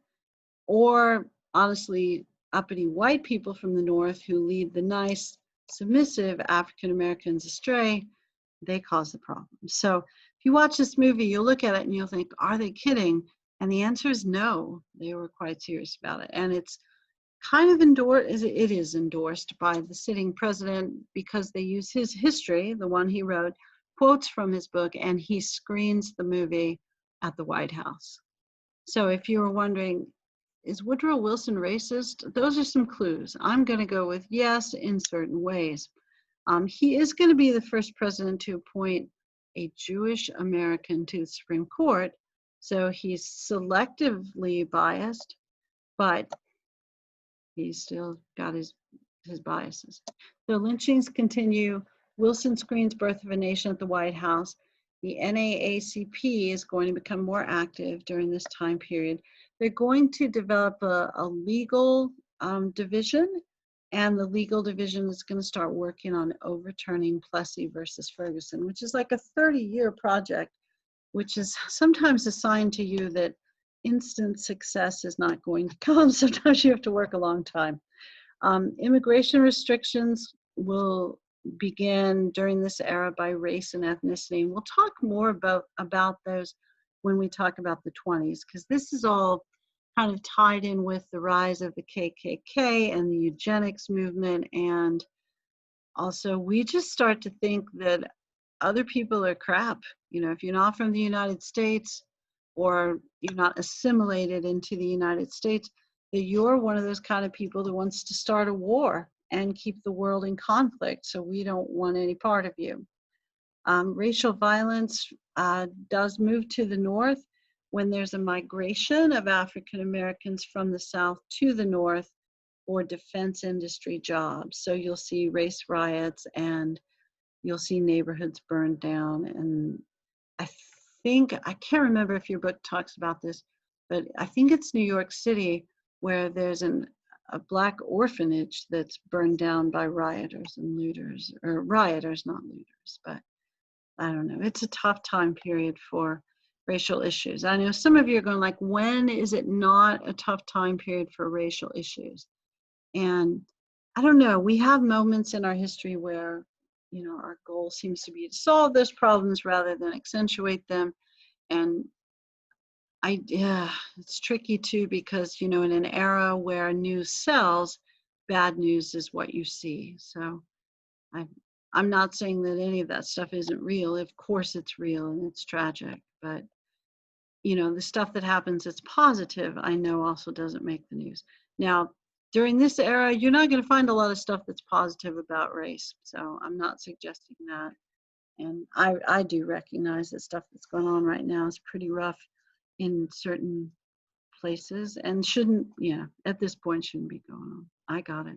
or honestly, uppity white people from the North who lead the nice, submissive African Americans astray, they cause the problem. So if you watch this movie, you'll look at it and you'll think, are they kidding? And the answer is no, they were quite serious about it. And it's kind of it is endorsed by the sitting president because they use his history, the one he wrote, quotes from his book, and he screens the movie at the White House. So if you were wondering, is Woodrow Wilson racist? Those are some clues. I'm going to go with yes in certain ways. He is going to be the first president to appoint a Jewish American to the Supreme Court, so he's selectively biased, but he's still got his biases. So lynchings continue. Wilson screens Birth of a Nation at the White House. The NAACP is going to become more active during this time period. They're going to develop a legal division, and the legal division is going to start working on overturning Plessy versus Ferguson, which is like a 30-year project, which is sometimes a sign to you that instant success is not going to come. Sometimes you have to work a long time. Immigration restrictions will begin during this era by race and ethnicity. And we'll talk more about those when we talk about the 20s, because this is all kind of tied in with the rise of the KKK and the eugenics movement. And also, we just start to think that other people are crap. You know, if you're not from the United States or you're not assimilated into the United States, that you're one of those kind of people that wants to start a war and keep the world in conflict, so we don't want any part of you. Racial violence does move to the north when there's a migration of African Americans from the south to the north for defense industry jobs. So you'll see race riots and you'll see neighborhoods burned down. And I can't remember if your book talks about this, but I think it's New York City where there's a Black orphanage that's burned down by rioters and looters, or rioters, not looters, but I don't know. It's a tough time period for racial issues. I know some of you are going like, when is it not a tough time period for racial issues? And I don't know, we have moments in our history where, you know, our goal seems to be to solve those problems rather than accentuate them. And it's tricky too, because, you know, in an era where news sells, bad news is what you see. So I'm not saying that any of that stuff isn't real. Of course it's real and it's tragic, but you know, the stuff that happens that's positive, I know also doesn't make the news. Now, during this era, you're not going to find a lot of stuff that's positive about race. So I'm not suggesting that. And I do recognize that stuff that's going on right now is pretty rough in certain places and shouldn't, at this point shouldn't be going on. I got it.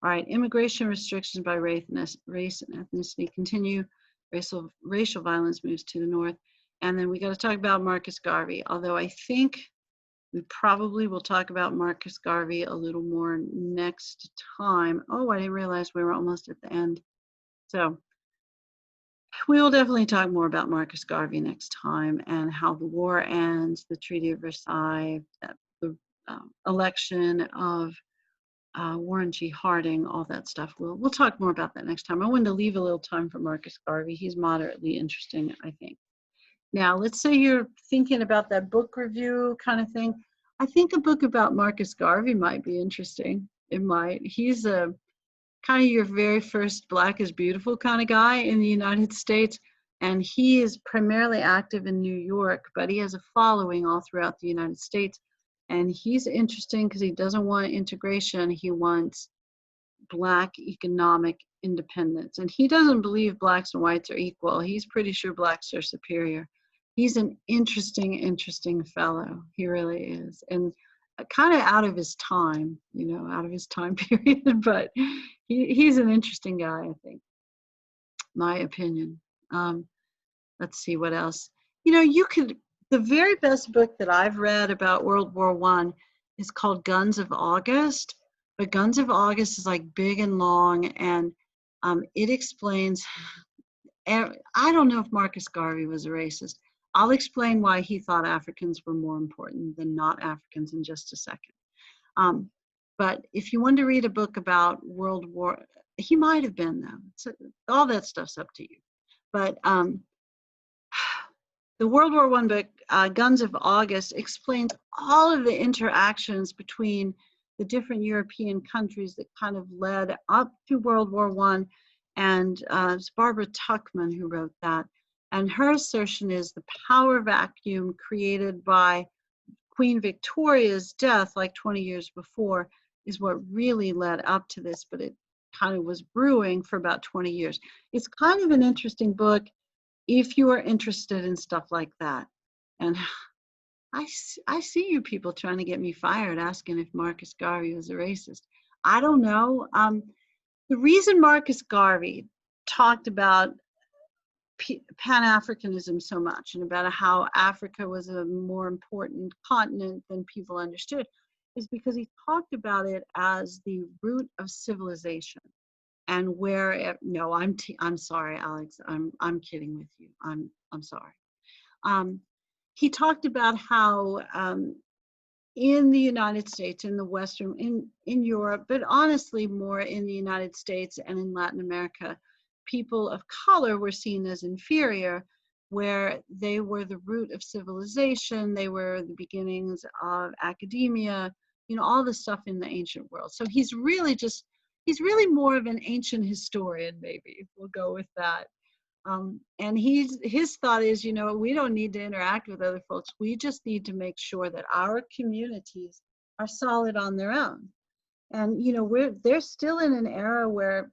All right, immigration restrictions by race and ethnicity continue. Racial violence moves to the north. And then we got to talk about Marcus Garvey, although I think we probably will talk about Marcus Garvey a little more next time. Oh, I didn't realize we were almost at the end. So we will definitely talk more about Marcus Garvey next time and how the war ends, the Treaty of Versailles, the election of Warren G. Harding, all that stuff. We'll talk more about that next time. I wanted to leave a little time for Marcus Garvey. He's moderately interesting, I think. Now, let's say you're thinking about that book review kind of thing. I think a book about Marcus Garvey might be interesting. It might. He's a kind of your very first Black is Beautiful kind of guy in the United States. And he is primarily active in New York, but he has a following all throughout the United States. And he's interesting because he doesn't want integration. He wants Black economic independence. And he doesn't believe Blacks and whites are equal. He's pretty sure Blacks are superior. He's an interesting fellow. He really is. And kind of out of his time, out of his time period, but he's an interesting guy, I think, my opinion. Let's see what else. The very best book that I've read about World War I is called Guns of August, but Guns of August is like big and long, and it explains, I don't know if Marcus Garvey was a racist. I'll explain why he thought Africans were more important than not Africans in just a second. But if you want to read a book about World War, he might have been though. So all that stuff's up to you. But the World War I book, Guns of August, explains all of the interactions between the different European countries that kind of led up to World War I. And it's Barbara Tuchman who wrote that. And her assertion is the power vacuum created by Queen Victoria's death, like 20 years before, is what really led up to this, but it kind of was brewing for about 20 years. It's kind of an interesting book if you are interested in stuff like that. And I see you people trying to get me fired, asking if Marcus Garvey was a racist. I don't know. The reason Marcus Garvey talked about Pan-Africanism so much and about how Africa was a more important continent than people understood is because he talked about it as the root of civilization. And where no, I'm sorry, Alex. I'm kidding with you. I'm sorry. He talked about how in the United States, in the Western, in Europe, but honestly more in the United States and in Latin America, people of color were seen as inferior, where they were the root of civilization, they were the beginnings of academia, you know, all the stuff in the ancient world. So he's really more of an ancient historian, maybe. We'll go with that. And his thought is, you know, we don't need to interact with other folks. We just need to make sure that our communities are solid on their own. And, you know, they're still in an era where,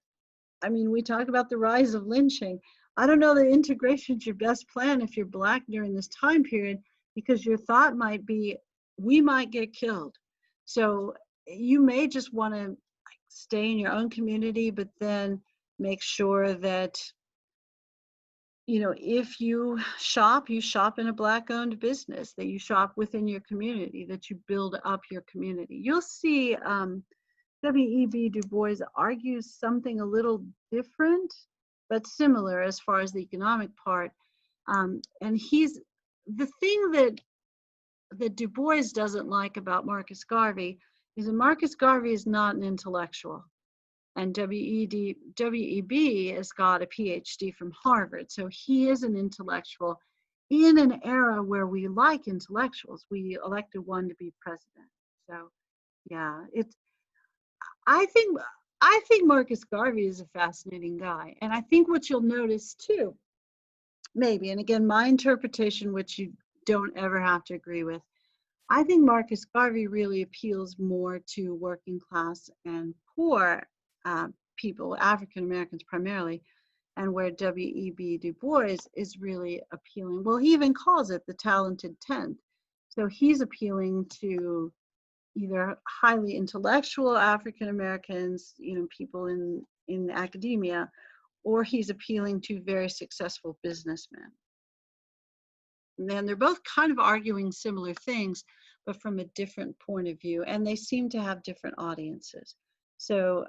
I mean, we talk about the rise of lynching. I don't know that integration's your best plan if you're Black during this time period, because your thought might be, we might get killed. So you may just want to stay in your own community, but then make sure that, you know, if you shop in a Black-owned business, that you shop within your community, that you build up your community. You'll see W.E.B. Du Bois argues something a little different, but similar as far as the economic part. And he's the thing that Du Bois doesn't like about Marcus Garvey is that Marcus Garvey is not an intellectual. And W.E.B. has got a PhD from Harvard. So he is an intellectual in an era where we like intellectuals. We elected one to be president. So yeah, I think Marcus Garvey is a fascinating guy. And I think what you'll notice too, maybe, and again, my interpretation, which you don't ever have to agree with, I think Marcus Garvey really appeals more to working class and poor people, African Americans primarily, and where W.E.B. Du Bois is really appealing. Well, he even calls it the talented 10th. So he's appealing to either highly intellectual African Americans, you know, people in academia, or he's appealing to very successful businessmen. And then they're both kind of arguing similar things, but from a different point of view, and they seem to have different audiences. So,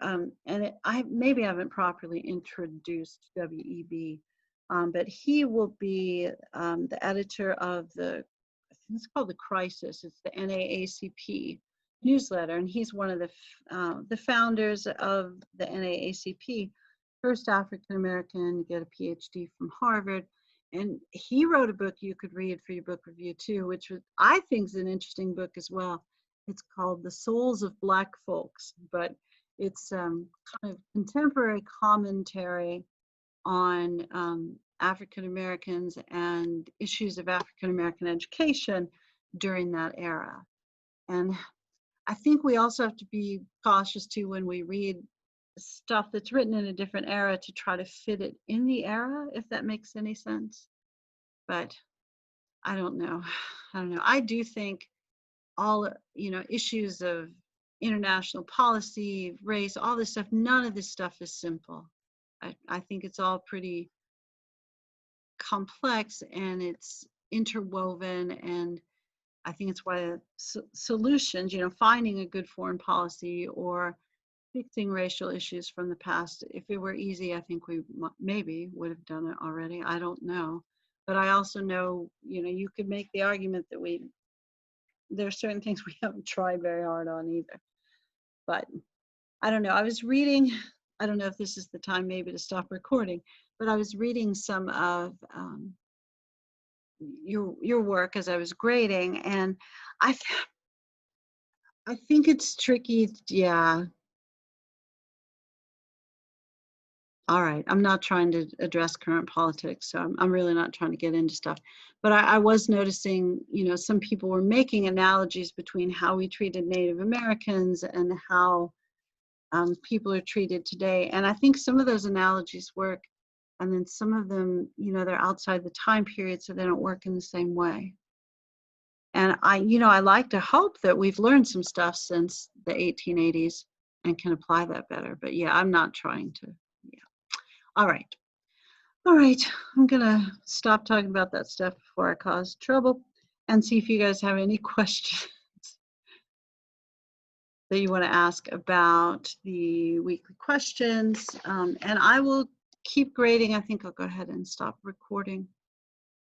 and I maybe haven't properly introduced W.E.B., but he will be the editor of I think it's called The Crisis. It's the NAACP newsletter, and he's one of the founders of the NAACP, first African American to get a PhD from Harvard. And he wrote a book you could read for your book review too, which I think is an interesting book as well. It's called The Souls of Black Folks, but it's kind of contemporary commentary on African Americans and issues of African American education during that era. And I think we also have to be cautious too when we read stuff that's written in a different era to try to fit it in the era, if that makes any sense. But I don't know. I do think all, you know, issues of international policy, race, all this stuff, none of this stuff is simple. I think it's all pretty complex and it's interwoven, and I think it's why solutions, you know, finding a good foreign policy or fixing racial issues from the past, if it were easy, I think we maybe would have done it already. I don't know. But I also know, you know, you could make the argument that there are certain things we haven't tried very hard on either. But I don't know. I was reading, I don't know if this is the time maybe to stop recording, but I was reading some of your work as I was grading, and I think it's tricky. Yeah. All right. I'm not trying to address current politics, so I'm really not trying to get into stuff. But I was noticing, you know, some people were making analogies between how we treated Native Americans and how people are treated today. And I think some of those analogies work, and then some of them, you know, they're outside the time period, so they don't work in the same way. And I like to hope that we've learned some stuff since the 1880s and can apply that better. But yeah, I'm not trying to. Yeah. All right. All right. I'm going to stop talking about that stuff before I cause trouble and see if you guys have any questions that you want to ask about the weekly questions. And I will keep grading. I think I'll go ahead and stop recording.